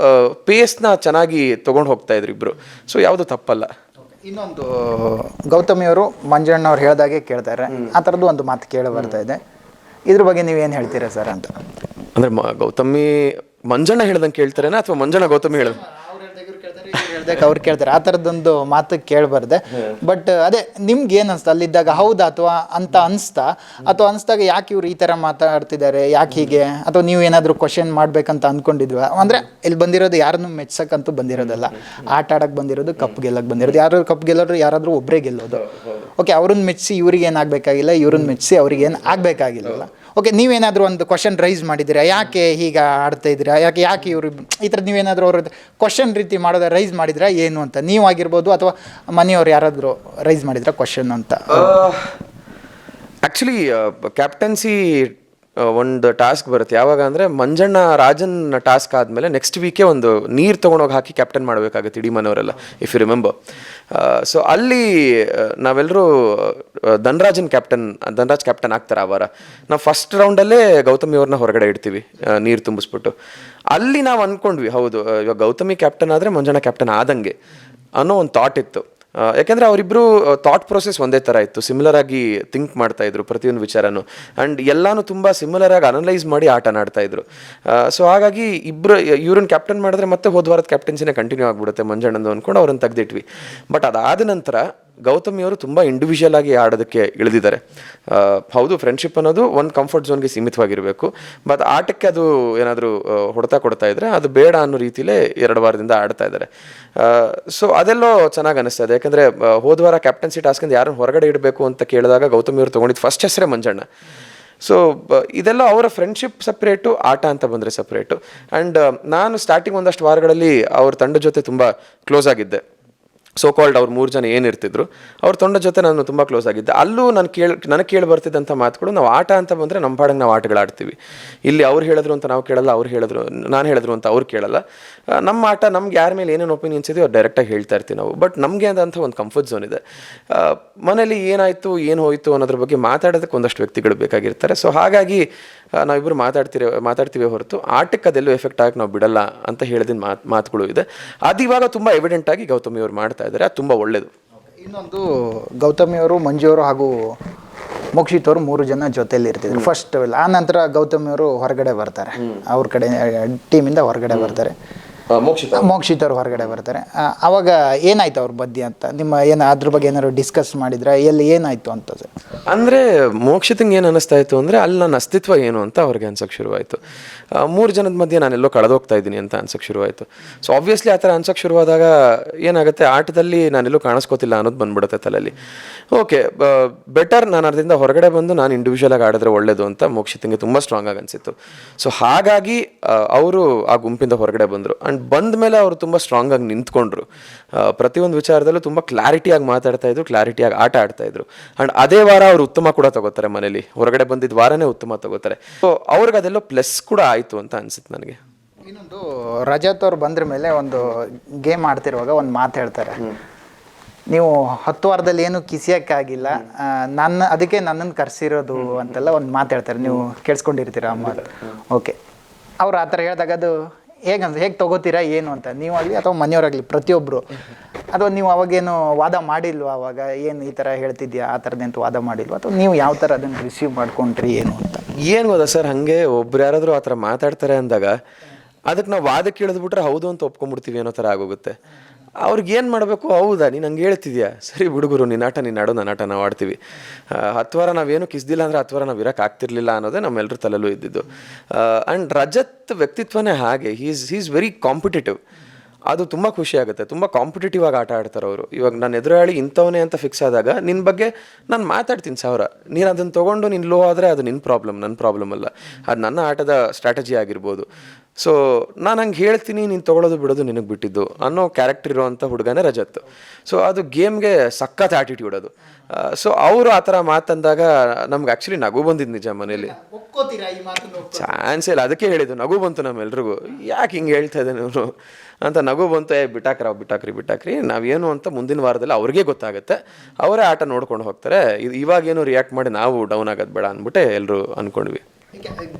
ಪೇಸ್ನ ಚೆನ್ನಾಗಿ ತೊಗೊಂಡು ಹೋಗ್ತಾಯಿದ್ರು ಇಬ್ಬರು. ಸೊ ಯಾವುದು ತಪ್ಪಲ್ಲ. ಇನ್ನೊಂದು, ಗೌತಮಿಯವರು ಮಂಜಣ್ಣವ್ರು ಹೇಳ್ದಾಗೆ ಕೇಳ್ತಾರೆ, ಆ ಥರದ್ದು ಒಂದು ಮಾತು ಕೇಳಿ ಬರ್ತಾ ಇದೆ. ಇದ್ರ ಬಗ್ಗೆ ನೀವೇನು ಹೇಳ್ತೀರಾ ಸರ್ ಅಂತ? ಅಂದರೆ ಗೌತಮಿ ಮಂಜಣ್ಣ ಹೇಳ್ದಂಗೆ ಕೇಳ್ತಾರೇನಾ ಅಥವಾ ಮಂಜಣ್ಣ ಗೌತಮಿ ಕೇಳ್ದಕ್ಕೆ ಅವ್ರು ಕೇಳ್ತಾರೆ, ಆ ಥರದ್ದೊಂದು ಮಾತು ಕೇಳಬಾರ್ದೆ. ಬಟ್ ಅದೇ ನಿಮ್ಗೆ ಏನು ಅನಿಸ್ತಾ ಅಲ್ಲಿದ್ದಾಗ, ಹೌದಾ ಅಥವಾ ಅಂತ ಅನಿಸ್ತಾ, ಅಥವಾ ಅನಿಸ್ದಾಗ ಯಾಕೆ ಇವ್ರು ಈ ಥರ ಮಾತಾಡ್ತಿದ್ದಾರೆ, ಯಾಕೆ ಹೀಗೆ, ಅಥವಾ ನೀವು ಏನಾದರೂ ಕ್ವಶನ್ ಮಾಡ್ಬೇಕಂತ ಅಂದ್ಕೊಂಡಿದ್ವಾ? ಅಂದರೆ ಇಲ್ಲಿ ಬಂದಿರೋದು ಯಾರನ್ನು ಮೆಚ್ಚಕ್ಕಂತೂ ಬಂದಿರೋದಲ್ಲ, ಆಟ ಆಡಕ್ಕೆ ಬಂದಿರೋದು, ಕಪ್ ಗೆಲ್ಲಕ್ಕೆ ಬಂದಿರೋದು. ಯಾರು ಕಪ್ ಗೆಲ್ಲೋರು ಯಾರಾದರೂ ಒಬ್ಬರೇ ಗೆಲ್ಲೋದು. ಓಕೆ, ಅವ್ರನ್ನ ಮೆಚ್ಚಿಸಿ ಇವ್ರಿಗೆ ಏನು ಆಗಬೇಕಾಗಿಲ್ಲ, ಇವ್ರನ್ನ ಮೆಚ್ಚಿಸಿ ಅವ್ರಿಗೆ ಏನು ಆಗಬೇಕಾಗಿಲ್ಲ. ಓಕೆ, ನೀವೇನಾದರೂ ಒಂದು ಕ್ವಶನ್ ರೈಸ್ ಮಾಡಿದ್ದೀರಾ, ಯಾಕೆ ಹೀಗೆ ಆಡ್ತಾ ಇದ್ದೀರಾ, ಯಾಕೆ ಇವರು ಈ ಥರದ್ದು ನೀವೇನಾದರೂ ಅವ್ರದ್ದು ಕ್ವಶನ್ ರೀತಿ ಮಾಡೋದು ರೈಸ್ ಮಾಡಿದ್ರಾ ಏನು ಅಂತ, ನೀವು ಆಗಿರ್ಬೋದು ಅಥವಾ ಮನೆಯವ್ರು ಯಾರಾದರೂ ರೈಸ್ ಮಾಡಿದ್ರಾ ಕ್ವಶನ್ ಅಂತ? ಆ್ಯಕ್ಚುಲಿ ಕ್ಯಾಪ್ಟನ್ಸಿ ಒಂದು ಟಾಸ್ಕ್ ಬರುತ್ತೆ ಯಾವಾಗ ಅಂದರೆ, ಮಂಜಣ್ಣ ರಾಜನ್ ಟಾಸ್ಕ್ ಆದಮೇಲೆ ನೆಕ್ಸ್ಟ್ ವೀಕೆ ಒಂದು ನೀರು ತೊಗೊಂಡೋಗಿ ಹಾಕಿ ಕ್ಯಾಪ್ಟನ್ ಮಾಡಬೇಕಾಗುತ್ತೆ ಇಡೀ ಮನೆಯವರೆಲ್ಲ, ಇಫ್ ಯು ರಿಮೆಂಬರ್. ಸೊ ಅಲ್ಲಿ ನಾವೆಲ್ಲರೂ ಧನರಾಜ್ ಕ್ಯಾಪ್ಟನ್ ಆಗ್ತಾರೆ ಆ ವಾರ. ನಾವು ಫಸ್ಟ್ ರೌಂಡಲ್ಲೇ ಗೌತಮಿ ಅವ್ರನ್ನ ಹೊರಗಡೆ ಇಡ್ತೀವಿ ನೀರು ತುಂಬಿಸ್ಬಿಟ್ಟು. ಅಲ್ಲಿ ನಾವು ಅಂದ್ಕೊಂಡ್ವಿ, ಹೌದು ಇವಾಗ ಗೌತಮಿ ಕ್ಯಾಪ್ಟನ್ ಆದರೆ ಮಂಜಣ್ಣ ಕ್ಯಾಪ್ಟನ್ ಆದಂಗೆ ಅನ್ನೋ ಒಂದು ಥಾಟ್ ಇತ್ತು. ಯಾಕೆಂದರೆ ಅವರಿಬ್ಬರು ಥಾಟ್ ಪ್ರೊಸೆಸ್ ಒಂದೇ ಥರ ಇತ್ತು, ಸಿಮಿಲರ್ ಆಗಿ ಥಿಂಕ್ ಮಾಡ್ತಾಯಿದ್ರು ಪ್ರತಿಯೊಂದು ವಿಚಾರನೂ, ಆ್ಯಂಡ್ ಎಲ್ಲನೂ ತುಂಬ ಸಿಮಿಲರ್ ಆಗಿ ಅನಲೈಸ್ ಮಾಡಿ ಆಟನ ಆಡ್ತಾಯಿದ್ರು. ಸೊ ಹಾಗಾಗಿ ಇವ್ರನ್ನ ಕ್ಯಾಪ್ಟನ್ ಮಾಡಿದ್ರೆ ಮತ್ತೆ ಹೋದ ವಾರದ ಕ್ಯಾಪ್ಟನ್ಸಿನೇ ಕಂಟಿನ್ಯೂ ಆಗಿಬಿಡುತ್ತೆ ಮಂಜಣ್ಣಂದು ಅಂದ್ಕೊಂಡು ಅವ್ರನ್ನ ತೆಗೆದಿಟ್ವಿ. ಬಟ್ ಅದಾದ ನಂತರ ಗೌತಮಿಯವರು ತುಂಬ ಇಂಡಿವಿಜುವಲ್ ಆಗಿ ಆಡೋದಕ್ಕೆ ಇಳಿದಿದ್ದಾರೆ. ಹೌದು, ಫ್ರೆಂಡ್ಶಿಪ್ ಅನ್ನೋದು ಒಂದು ಕಂಫರ್ಟ್ ಝೋನ್ಗೆ ಸೀಮಿತವಾಗಿರಬೇಕು, ಬಟ್ ಆಟಕ್ಕೆ ಅದು ಏನಾದರೂ ಹೊಡೆತ ಕೊಡ್ತಾ ಇದ್ರೆ ಅದು ಬೇಡ ಅನ್ನೋ ರೀತಿಲೇ 2 ವಾರದಿಂದ ಆಡ್ತಾ ಇದ್ದಾರೆ. ಸೊ ಅದೆಲ್ಲೋ ಚೆನ್ನಾಗಿ ಅನಿಸ್ತದೆ. ಯಾಕಂದರೆ ಹೋದ ವಾರ ಕ್ಯಾಪ್ಟನ್ಸಿ ಟಾಸ್ಕಿಂದ ಯಾರನ್ನು ಹೊರಗಡೆ ಇಡಬೇಕು ಅಂತ ಕೇಳಿದಾಗ ಗೌತಮಿಯವರು ತೊಗೊಂಡಿದ್ದು ಫಸ್ಟ್ ಹೆಸರೇ ಮಂಜಣ್ಣ. ಸೊ ಇದೆಲ್ಲ ಅವರ ಫ್ರೆಂಡ್ಶಿಪ್ ಸಪ್ರೇಟು, ಆಟ ಅಂತ ಬಂದರೆ ಸಪ್ರೇಟು. ಆ್ಯಂಡ್ ನಾನು ಸ್ಟಾರ್ಟಿಂಗ್ ಒಂದಷ್ಟು ವಾರಗಳಲ್ಲಿ ಅವ್ರ ತಂಡದ ಜೊತೆ ತುಂಬ ಕ್ಲೋಸ್ ಆಗಿದ್ದೆ. ಸೋ ಕಾಲ್ಡ್ ಅವ್ರು 3 ಜನ ಏನಿರ್ತಿದ್ರು ಅವ್ರ ತೊಂಡ ಜೊತೆ ನಾನು ತುಂಬ ಕ್ಲೋಸ್ ಆಗಿದ್ದೆ. ಅಲ್ಲೂ ನನಗೆ ಕೇಳಿ ಬರ್ತಿದ್ದಂಥ ಮಾತುಗಳು, ನಾವು ಆಟ ಅಂತ ಬಂದರೆ ನಮ್ಮ ಪಾಡಿಗೆ ನಾವು ಆಟಗಳಾಡ್ತೀವಿ. ಇಲ್ಲಿ ಅವ್ರು ಹೇಳಿದ್ರು ಅಂತ ನಾವು ಕೇಳಲ್ಲ, ನಾನು ಹೇಳಿದ್ರು ಅಂತ ಅವ್ರು ಕೇಳಲ್ಲ. ನಮ್ಮ ಆಟ, ನಮ್ಗೆ ಯಾರ ಮೇಲೆ ಏನೇನು ಒಪಿನಿಯನ್ಸ್ ಇದೆಯೋ ಅವ್ರು ಡೈರೆಕ್ಟಾಗಿ ಹೇಳ್ತಾ ಇರ್ತೀವಿ ನಾವು. ಬಟ್ ನಮಗೆ ಅದಂಥ ಒಂದು ಕಂಫರ್ಟ್ ಝೋನ್ ಇದೆ. ಮನೇಲಿ ಏನಾಯಿತು ಏನು ಹೋಯಿತು ಅನ್ನೋದ್ರ ಬಗ್ಗೆ ಮಾತಾಡೋದಕ್ಕೆ ಒಂದಷ್ಟು ವ್ಯಕ್ತಿಗಳು ಬೇಕಾಗಿರ್ತಾರೆ. ಸೊ ಹಾಗಾಗಿ ನಾವಿಬ್ಬರು ಮಾತಾಡ್ತೀವಿ ಹೊರತು ಆಟಕ್ಕೆ ಅದೆಲ್ಲೂ ಎಫೆಕ್ಟ್ ಆಗಿ ನಾವು ಬಿಡಲ್ಲ ಅಂತ ಹೇಳಿದ ಮಾತುಗಳು ಇದೆ. ಅದು ಇವಾಗ ತುಂಬ ಎವಿಡೆಂಟಾಗಿ ಗೌತಮಿ ಅವರು ಮಾಡ್ತಾ ಇದ್ದಾರೆ, ಅದು ತುಂಬ ಒಳ್ಳೆಯದು. ಇನ್ನೊಂದು, ಗೌತಮಿಯವರು, ಮಂಜುವರು ಹಾಗೂ ಮೋಕ್ಷಿತ್ ಅವರು 3 ಜನ ಜೊತೆಯಲ್ಲಿ ಇರ್ತಿದ್ರು ಫಸ್ಟ್. ಆ ನಂತರ ಗೌತಮಿಯವರು ಹೊರಗಡೆ ಬರ್ತಾರೆ, ಅವ್ರ ಕಡೆ ಟೀಮಿಂದ ಹೊರಗಡೆ ಬರ್ತಾರೆ, ಮೋಕ್ಷಿತ್ ಅವರು ಹೊರಗಡೆ ಬರ್ತಾರೆ. ಅವಾಗ ಏನಾಯ್ತು ಅವ್ರ ಬದ್ದಿ ಅಂತ ನಿಮ್ಮ ಅದ್ರ ಬಗ್ಗೆ ಏನಾದ್ರು ಡಿಸ್ಕಸ್ ಮಾಡಿದ್ರೆ, ಎಲ್ಲಿ ಏನಾಯ್ತು ಅಂತ? ಅಂದರೆ ಮೋಕ್ಷಿತಂಗೆ ಏನು ಅನ್ನಿಸ್ತಾ ಇತ್ತು ಅಂದರೆ, ಅಲ್ಲಿ ನನ್ನ ಅಸ್ತಿತ್ವ ಏನು ಅಂತ ಅವ್ರಿಗೆ ಅನ್ಸೋಕ್ಕೆ ಶುರುವಾಯಿತು. 3 ಜನದ ಮಧ್ಯೆ ನಾನೆಲ್ಲೋ ಕಳೆದೋಗ್ತಾ ಇದ್ದೀನಿ ಅಂತ ಅನ್ಸೋಕ್ಕೆ ಶುರುವಾಯಿತು. ಸೊ ಆಬ್ವಿಯಸ್ಲಿ ಆ ಥರ ಅನ್ಸೋಕ್ಕೆ ಶುರುವಾದಾಗ ಏನಾಗುತ್ತೆ, ಆಟದಲ್ಲಿ ನಾನೆಲ್ಲೂ ಕಾಣಿಸ್ಕೋತಿಲ್ಲ ಅನ್ನೋದು ಬಂದ್ಬಿಡುತ್ತೆ ತಲೆಯಲ್ಲಿ. ಓಕೆ, ಬೆಟರ್ ನಾನು ಅದರಿಂದ ಹೊರಗಡೆ ಬಂದು ನಾನು ಇಂಡಿವಿಜುವಲ್ ಆಗಿ ಆಡಿದ್ರೆ ಒಳ್ಳೇದು ಅಂತ ಮೋಕ್ಷಿತಂಗೆ ತುಂಬ ಸ್ಟ್ರಾಂಗ್ ಆಗಿ ಅನಿಸಿತ್ತು. ಸೊ ಹಾಗಾಗಿ ಅವರು ಆ ಗುಂಪಿಂದ ಹೊರಗಡೆ ಬಂದರು. ಆ್ಯಂಡ್ ಬಂದ ಮೇಲೆ ಅವರು ತುಂಬ ಸ್ಟ್ರಾಂಗ್ ಆಗಿ ನಿಂತ್ಕೊಂಡ್ರು. ಪ್ರತಿಯೊಂದು ವಿಚಾರದಲ್ಲೂ ತುಂಬ ಕ್ಲಾರಿಟಿಯಾಗಿ ಮಾತಾಡ್ತಾ ಇದ್ರು, ಕ್ಲಾರಿಟಿಯಾಗಿ ಆಟ ಆಡ್ತಾ ಇದ್ರು. ಆ್ಯಂಡ್ ಅದೇ ವಾರ ಅವರು ಉತ್ತಮ ಕೂಡ ತಗೋತಾರೆ, ಮನೇಲಿ ಹೊರಗಡೆ ಬಂದಿದ್ದ ವಾರನೇ ಉತ್ತಮ ತಗೋತಾರೆ. ಸೊ ಅವ್ರಿಗೆ ಅದೆಲ್ಲೋ ಪ್ಲಸ್ ಕೂಡ ಆಯಿತು ಅಂತ ಅನ್ಸುತ್ತೆ ನನಗೆ. ಇನ್ನೊಂದು, ರಜತ್ ಅವ್ರು ಬಂದ್ರ ಮೇಲೆ ಒಂದು ಗೇಮ್ ಆಡ್ತಿರುವಾಗ ಒಂದು ಮಾತು ಹೇಳ್ತಾರೆ, ನೀವು 10 ವಾರದಲ್ಲಿ ಏನು ಕಿಸಿಯೋಕ್ಕಾಗಿಲ್ಲ, ಅದಕ್ಕೆ ನನ್ನನ್ನು ಕರೆಸಿರೋದು ಅಂತೆಲ್ಲ ಒಂದು ಮಾತು ಹೇಳ್ತಾರೆ. ನೀವು ಕೇಳಿಸ್ಕೊಂಡಿರ್ತೀರ ಆ ಮಾತು? ಓಕೆ, ಅವ್ರು ಆ ಥರ ಹೇಳಿದಾಗ ಅದು ಹೇಗೆ ತಗೋತೀರಾ ಏನು ಅಂತ, ನೀವಾಗಲಿ ಅಥವಾ ಮನೆಯವರಾಗಲಿ ಪ್ರತಿಯೊಬ್ಬರು? ಅಥವಾ ನೀವು ಅವಾಗೇನು ವಾದ ಮಾಡಿಲ್ವ, ಅವಾಗ ಏನು ಈ ಥರ ಹೇಳ್ತಿದ್ಯಾ ಆ ಥರದಂತ ವಾದ ಮಾಡಿಲ್ವ, ಅಥವಾ ನೀವು ಯಾವ ಥರ ಅದನ್ನು ರಿಸೀವ್ ಮಾಡ್ಕೊಂಡ್ರಿ ಏನು ಅಂತ? ಏನು ಗೊತ್ತಾ ಸರ್, ಹಾಗೆ ಒಬ್ರು ಯಾರಾದರೂ ಆ ಥರ ಮಾತಾಡ್ತಾರೆ ಅಂದಾಗ ಅದಕ್ಕೆ ನಾವು ವಾದಕ್ಕೆ ಇಳಿದ್ಬಿಟ್ರೆ ಹೌದು ಅಂತ ಒಪ್ಕೊಂಡ್ಬಿಡ್ತೀವಿ ಅನ್ನೋ ಥರ ಆಗೋಗುತ್ತೆ. ಅವ್ರಿಗೆ ಏನು ಮಾಡಬೇಕು, ಹೌದಾ ನೀನು ಹಂಗೆ ಹೇಳ್ತಿದ್ಯಾ, ಸರಿ ಹುಡುಗರು ನಿನ್ನ ಆಟ ನೀನು ಆಡೋ, ನನ್ನ ಆಟ ನಾವು ಆಡ್ತೀವಿ. 10 ವಾರ ನಾವೇನು ಕಿಸ್ದಿಲ್ಲ ಅಂದರೆ 10 ವಾರ ನಾವು ಇರೋಕೆ ಆಗ್ತಿರ್ಲಿಲ್ಲ ಅನ್ನೋದೇ ನಮ್ಮೆಲ್ಲರ ತಲೆಯಲ್ಲೂ ಇದ್ದಿದ್ದು. ಆ್ಯಂಡ್ ರಜತ್ ವ್ಯಕ್ತಿತ್ವನೇ ಹಾಗೆ, ಈಸ್ ವೆರಿ ಕಾಂಪಿಟೇಟಿವ್. ಅದು ತುಂಬ ಖುಷಿ ಆಗುತ್ತೆ, ತುಂಬ ಕಾಂಪಿಟೇಟಿವ್ ಆಗಿ ಆಟ ಆಡ್ತಾರೆ ಅವರು. ಇವಾಗ ನಾನು ಎದುರಾಳಿ ಇಂಥವನೇ ಅಂತ ಫಿಕ್ಸ್ ಆದಾಗ ನಿನ್ನ ಬಗ್ಗೆ ನಾನು ಮಾತಾಡ್ತೀನಿ 1000. ನೀನು ಅದನ್ನು ತೊಗೊಂಡು ನೀನು ಲೋ ಆದರೆ ಅದು ನಿನ್ನ ಪ್ರಾಬ್ಲಮ್, ನನ್ನ ಪ್ರಾಬ್ಲಮ್ ಅಲ್ಲ. ಅದು ನನ್ನ ಆಟದ ಸ್ಟ್ರಾಟಜಿ ಆಗಿರ್ಬೋದು. ಸೊ ನಾನು ಹಂಗೆ ಹೇಳ್ತೀನಿ, ನೀನು ತೊಗೊಳೋದು ಬಿಡೋದು ನಿನಗೆ ಬಿಟ್ಟಿದ್ದು ಅನ್ನೋ ಕ್ಯಾರೆಕ್ಟರ್ ಇರೋವಂಥ ಹುಡುಗನೇ ರಜತ್. ಸೊ ಅದು ಗೇಮ್ಗೆ ಸಖತ್ ಆ್ಯಟಿಟ್ಯೂಡ್ ಅದು. ಸೊ ಅವರು ಆ ಥರ ಮಾತಂದಾಗ ನಮ್ಗೆ ಆ್ಯಕ್ಚುಲಿ ನಗು ಬಂದಿದ್ದು ನಿಜ ಮನೇಲಿ. ಚಾನ್ಸೇ ಇಲ್ಲ, ಅದಕ್ಕೆ ಹೇಳಿದ್ದು, ನಗು ಬಂತು ನಮ್ಮೆಲ್ರಿಗೂ, ಯಾಕೆ ಹಿಂಗೆ ಹೇಳ್ತಾ ಇದ್ದೆ ನಾನು ಅಂತ ನಗು ಬಂತು. ಬಿಟ್ಟಾಕ್ರಿ ನಾವೇನು ಅಂತ ಮುಂದಿನ ವಾರದಲ್ಲಿ ಅವ್ರಿಗೆ ಗೊತ್ತಾಗುತ್ತೆ, ಅವರೇ ಆಟ ನೋಡ್ಕೊಂಡು ಹೋಗ್ತಾರೆ. ಇವಾಗೇನು ರಿಯಾಕ್ಟ್ ಮಾಡಿ ನಾವು ಡೌನ್ ಆಗೋದು ಬೇಡ ಅಂದ್ಬಿಟ್ಟೆ ಎಲ್ಲರೂ ಅಂದ್ಕೊಂಡ್ವಿ.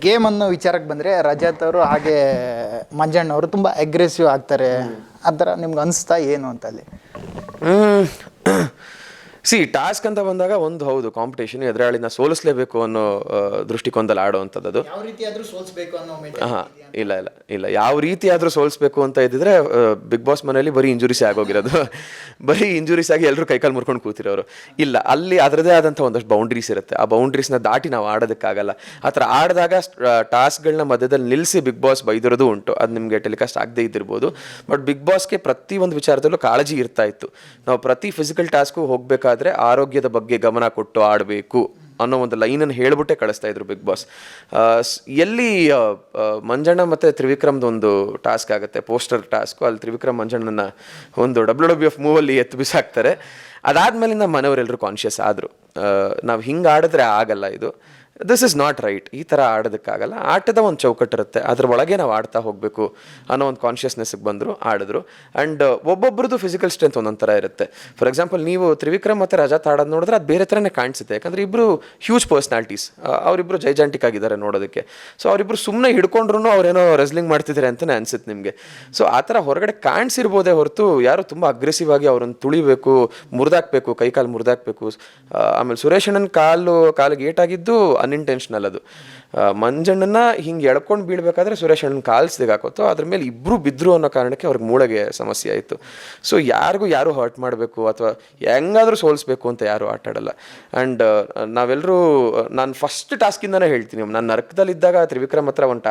ಗೇಮ್ ಅನ್ನೋ ವಿಚಾರಕ್ಕೆ ಬಂದರೆ, ರಜತ್ ಅವರು ಹಾಗೆ ಮಂಜಣ್ಣವರು ತುಂಬ ಅಗ್ರೆಸಿವ್ ಆಗ್ತಾರೆ, ಆ ಥರ ನಿಮ್ಗೆ ಅನಿಸ್ತಾ ಏನು ಅಂತ ಅಲ್ಲಿ? ಟಾಸ್ಕ್ ಅಂತ ಬಂದಾಗ ಒಂದು ಹೌದು ಕಾಂಪಿಟೇಷನ್, ಎದುರಾಳಿನ ಸೋಲಿಸಲೇಬೇಕು ಅನ್ನೋ ದೃಷ್ಟಿಕೋನದಲ್ಲಿ ಆಡುವಂಥದ್ದು. ಯಾವ ರೀತಿ ಆದ್ರೂ ಸೋಲ್ಸ್ಬೇಕು ಅನ್ನೋ ಇಲ್ಲ ಯಾವ ರೀತಿ ಆದರೂ ಸೋಲಿಸ್ಬೇಕು ಅಂತ ಇದ್ದಿದ್ರೆ ಬಿಗ್ ಬಾಸ್ ಮನೆಯಲ್ಲಿ ಬರೀ ಇಂಜುರೀಸೇ ಆಗೋಗಿರೋದು. ಬರೀ ಇಂಜುರೀಸ್ ಆಗಿ ಎಲ್ಲರೂ ಕೈಕಾಲು ಮುರ್ಕೊಂಡು ಕೂತಿರೋರು. ಇಲ್ಲ, ಅಲ್ಲಿ ಅದರದೇ ಆದಂಥ ಒಂದಷ್ಟು ಬೌಂಡ್ರೀಸ್ ಇರುತ್ತೆ. ಆ ಬೌಂಡ್ರೀಸ್ನ ದಾಟಿ ನಾವು ಆಡೋದಕ್ಕಾಗಲ್ಲ. ಆ ಥರ ಆಡಿದಾಗ ಟಾಸ್ಕ್ಗಳನ್ನ ಮಧ್ಯದಲ್ಲಿ ನಿಲ್ಲಿಸಿ ಬಿಗ್ ಬಾಸ್ ಬೈದಿರೋದು ಉಂಟು. ಅದು ನಿಮಗೆ ಟೆಲಿಕಾಸ್ಟ್ ಆಗದೆ ಇದ್ದಿರ್ಬೋದು. ಬಟ್ ಬಿಗ್ ಬಾಸ್ಗೆ ಪ್ರತಿ ಒಂದು ವಿಚಾರದಲ್ಲೂ ಕಾಳಜಿ ಇರ್ತಾ ಇತ್ತು. ನಾವು ಪ್ರತಿ ಫಿಸಿಕಲ್ ಟಾಸ್ಕು ಹೋಗಬೇಕಾದ್ರೆ ಆರೋಗ್ಯದ ಬಗ್ಗೆ ಗಮನ ಕೊಟ್ಟು ಆಡಬೇಕು ಅನ್ನೋ ಒಂದು ಲೈನನ್ನು ಹೇಳ್ಬಿಟ್ಟೆ ಕಳಿಸ್ತಾ ಇದ್ರು ಬಿಗ್ ಬಾಸ್. ಎಲ್ಲಿ ಮಂಜಣ್ಣ ಮತ್ತು ತ್ರಿವಿಕ್ರಮ್ದು ಒಂದು ಟಾಸ್ಕ್ ಆಗುತ್ತೆ, ಪೋಸ್ಟರ್ ಟಾಸ್ಕು. ಅಲ್ಲಿ ತ್ರಿವಿಕ್ರಮ್ ಮಂಜಣ್ಣನ ಒಂದು WWF ಮೂವಲ್ಲಿ ಎತ್ತು ಬಿಸಾಕ್ತಾರೆ. ಅದಾದ್ಮೇಲಿಂದ ಮನೆಯವರೆಲ್ಲರೂ ಕಾನ್ಷಿಯಸ್ ಆದರು, ನಾವು ಹಿಂಗೆ ಆಡಿದ್ರೆ ಆಗಲ್ಲ, ಇದು ದಿಸ್ ಇಸ್ ನಾಟ್ ರೈಟ್, ಈ ಥರ ಆಡೋದಕ್ಕಾಗಲ್ಲ. ಆಟದ ಒಂದು ಚೌಕಟ್ಟಿರುತ್ತೆ, ಅದ್ರ ಒಳಗೆ ನಾವು ಆಡ್ತಾ ಹೋಗಬೇಕು ಅನ್ನೋ ಒಂದು ಕಾನ್ಷಿಯಸ್ನೆಸ್ಗೆ ಬಂದರು, ಆಡಿದ್ರು. ಆ್ಯಂಡ್ ಒಬ್ಬೊಬ್ರದ್ದು ಫಿಸಿಕಲ್ ಸ್ಟ್ರೆಂತ್ ಒಂದೊಂದು ಥರ ಇರುತ್ತೆ. ಫಾರ್ ಎಕ್ಸಾಂಪಲ್, ನೀವು ತ್ರಿವಿಕ್ರಮ್ ಮತ್ತು ರಜಾತ್ ಆಡೋದು ನೋಡಿದ್ರೆ ಅದು ಬೇರೆ ಥರನೇ ಕಾಣಿಸುತ್ತೆ. ಯಾಕಂದರೆ ಇಬ್ಬರು ಹ್ಯೂಜ್ ಪರ್ಸ್ನಾಲಿಟೀಸ್, ಅವರಿಬ್ಬರು ಜೈಜಾಂಟಿಕ್ ಆಗಿದ್ದಾರೆ ನೋಡೋದಕ್ಕೆ. ಸೊ ಅವರಿಬ್ಬರು ಸುಮ್ಮನೆ ಹಿಡ್ಕೊಂಡ್ರು ಅವರೇನೋ ರೆಸ್ಲಿಂಗ್ ಮಾಡ್ತಿದ್ದಾರೆ ಅಂತಲೇ ಅನ್ಸುತ್ತೆ ನಿಮಗೆ. ಸೊ ಆ ಥರ ಹೊರಗಡೆ ಕಾಣಿಸಿರ್ಬೋದೇ ಹೊರತು ಯಾರು ತುಂಬ ಅಗ್ರೆಸಿವ್ ಆಗಿ ಅವ್ರನ್ನ ತುಳಿಬೇಕು, ಮುರಿದಾಕ್ಬೇಕು, ಕೈಕಾಲು ಮುರಿದಾಕ್ಬೇಕು. ಆಮೇಲೆ ಸುರೇಶ್ ಅಣ್ಣನ ಕಾಲಿಗೆ ಏಟಾಗಿದ್ದು ಅನ್ಇಂಟೆನ್ಷನಲ್. ಅದು ಮಂಜಣ್ಣನ ಹಿಂಗೆ ಎಳ್ಕೊಂಡು ಬೀಳ್ಬೇಕಾದ್ರೆ ಸುರೇಶ್ ಅಣ್ಣನ ಕಾಲು ಸಿಗಾಕೋತು, ಅದ್ರ ಮೇಲೆ ಇಬ್ಬರು ಬಿದ್ದರು ಅನ್ನೋ ಕಾರಣಕ್ಕೆ ಅವ್ರಿಗೆ ಮೂಳೆಗೆ ಸಮಸ್ಯೆ ಆಯಿತು. ಸೊ ಯಾರು ಹರ್ಟ್ ಮಾಡಬೇಕು ಅಥವಾ ಹೆಂಗಾದರೂ ಸೋಲಿಸ್ಬೇಕು ಅಂತ ಯಾರು ಆಟ ಆಡಲ್ಲ. ಆ್ಯಂಡ್ ನಾವೆಲ್ಲರೂ, ನಾನು ಫಸ್ಟ್ ಟಾಸ್ಕಿಂದನೇ ಹೇಳ್ತೀನಿ, ನಾನು ನರಕದಲ್ಲಿದ್ದಾಗ ತ್ರಿವಿಕ್ರಮ್ ಹತ್ರ ಒಂದು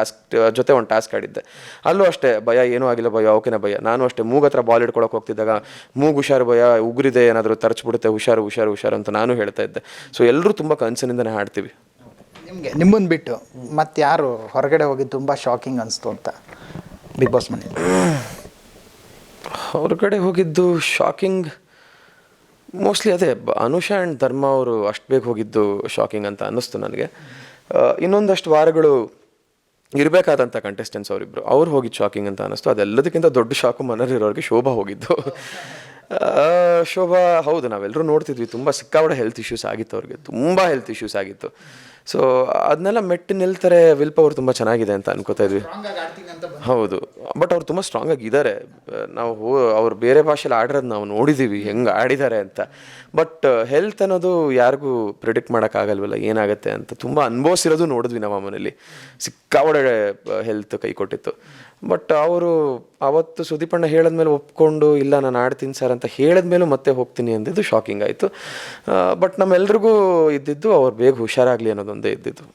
ಟಾಸ್ಕ್ ಆಡಿದ್ದೆ. ಅಲ್ಲೂ ಅಷ್ಟೇ, ಭಯ ಏನೂ ಆಗಿಲ್ಲ ಭಯ, ಓಕೆನಾ ಭಯ. ನಾನು ಅಷ್ಟೇ ಮೂಗು ಹತ್ರ ಬಾಲ್ ಹಿಡ್ಕೊಳಕ್ಕೆ ಹೋಗ್ತಿದ್ದಾಗ ಮೂಗು ಹುಷಾರು ಭಯ, ಉಗುರಿದೆ ಏನಾದರೂ ತರಚ್ಬಿಡುತ್ತೆ, ಹುಷಾರು ಅಂತ ನಾನು ಹೇಳ್ತಾ ಇದ್ದೆ. ಸೊ ಎಲ್ಲರೂ ತುಂಬ ಕನಸಿನಿಂದನೇ ಆಡ್ತೀವಿ. ನಿಮ್ಮನ್ನು ಬಿಟ್ಟು ಮತ್ತೆ ಯಾರು ಹೊರಗಡೆ ಹೋಗಿ ತುಂಬ ಶಾಕಿಂಗ್ ಅನಿಸ್ತು ಅಂತ ಬಿಗ್ ಬಾಸ್ ಮನೇಲಿ? ಹೊರಗಡೆ ಹೋಗಿದ್ದು ಶಾಕಿಂಗ್ ಮೋಸ್ಟ್ಲಿ ಅದೇ ಅನುಷಾ ಆ್ಯಂಡ್ ಧರ್ಮ ಅವರು ಅಷ್ಟು ಬೇಗ ಹೋಗಿದ್ದು ಶಾಕಿಂಗ್ ಅಂತ ಅನ್ನಿಸ್ತು ನನಗೆ. ಇನ್ನೊಂದಷ್ಟು ವಾರಗಳು ಇರಬೇಕಾದಂಥ ಕಂಟೆಸ್ಟೆಂಟ್ಸ್ ಅವ್ರು ಹೋಗಿದ್ದು ಶಾಕಿಂಗ್ ಅಂತ ಅನ್ನಿಸ್ತು. ಅದೆಲ್ಲದಕ್ಕಿಂತ ದೊಡ್ಡ ಶಾಕು ಮನೇಲಿರೋರಿಗೆ ಶೋಭಾ ಹೋಗಿದ್ದು. ಶೋಭಾ, ಹೌದು, ನಾವೆಲ್ಲರೂ ನೋಡ್ತಿದ್ವಿ, ತುಂಬ ಸಿಕ್ಕಾಪಟ್ಟೆ ಹೆಲ್ತ್ ಇಶ್ಯೂಸ್ ಆಗಿತ್ತು ಅವ್ರಿಗೆ, ತುಂಬ ಹೆಲ್ತ್ ಇಶ್ಯೂಸ್ ಆಗಿತ್ತು. ಸೊ ಅದನ್ನೆಲ್ಲ ಮೆಟ್ಟಿ ನಿಲ್ತಾರೆ. ವಿಲ್ ಪವರ್ ತುಂಬ ಚೆನ್ನಾಗಿದೆ ಅಂತ ಅನ್ಕೋತಾ ಇದ್ವಿ. ಹೌದು, ಬಟ್ ಅವ್ರು ತುಂಬ ಸ್ಟ್ರಾಂಗ್ ಆಗಿದ್ದಾರೆ. ನಾವು ಅವ್ರು ಬೇರೆ ಭಾಷೆಯಲ್ಲಿ ಆಡಿರೋದು ನಾವು ನೋಡಿದ್ದೀವಿ, ಹೆಂಗೆ ಆಡಿದ್ದಾರೆ ಅಂತ. ಬಟ್ ಹೆಲ್ತ್ ಅನ್ನೋದು ಯಾರಿಗೂ ಪ್ರಿಡಿಕ್ಟ್ ಮಾಡೋಕ್ಕಾಗಲ್ವಲ್ಲ ಏನಾಗುತ್ತೆ ಅಂತ. ತುಂಬ ಅನುಭವಿಸಿರೋದು ನೋಡಿದ್ವಿ ನಾವು ಮನೇಲಿ, ಸಿಕ್ಕಾಪಟ್ಟೆ ಹೆಲ್ತ್ ಕೈ ಕೊಟ್ಟಿತ್ತು. ಬಟ್ ಅವರು ಅವತ್ತು ಸುದೀಪಣ್ಣ ಹೇಳಿದ್ಮೇಲೆ ಒಪ್ಕೊಂಡು, ಇಲ್ಲ ನಾನು ಆಡ್ತೀನಿ ಸರ್ ಅಂತ ಹೇಳಿದ್ಮೇಲೂ ಮತ್ತೆ ಹೋಗ್ತೀನಿ ಅಂದಿದ್ದು ಶಾಕಿಂಗ್ ಆಯಿತು. ಬಟ್ ನಮ್ಮೆಲ್ರಿಗೂ ಇದ್ದಿದ್ದು ಅವ್ರು ಬೇಗ ಹುಷಾರಾಗಲಿ ಅನ್ನೋದೊಂದೇ ಇದ್ದಿದ್ದು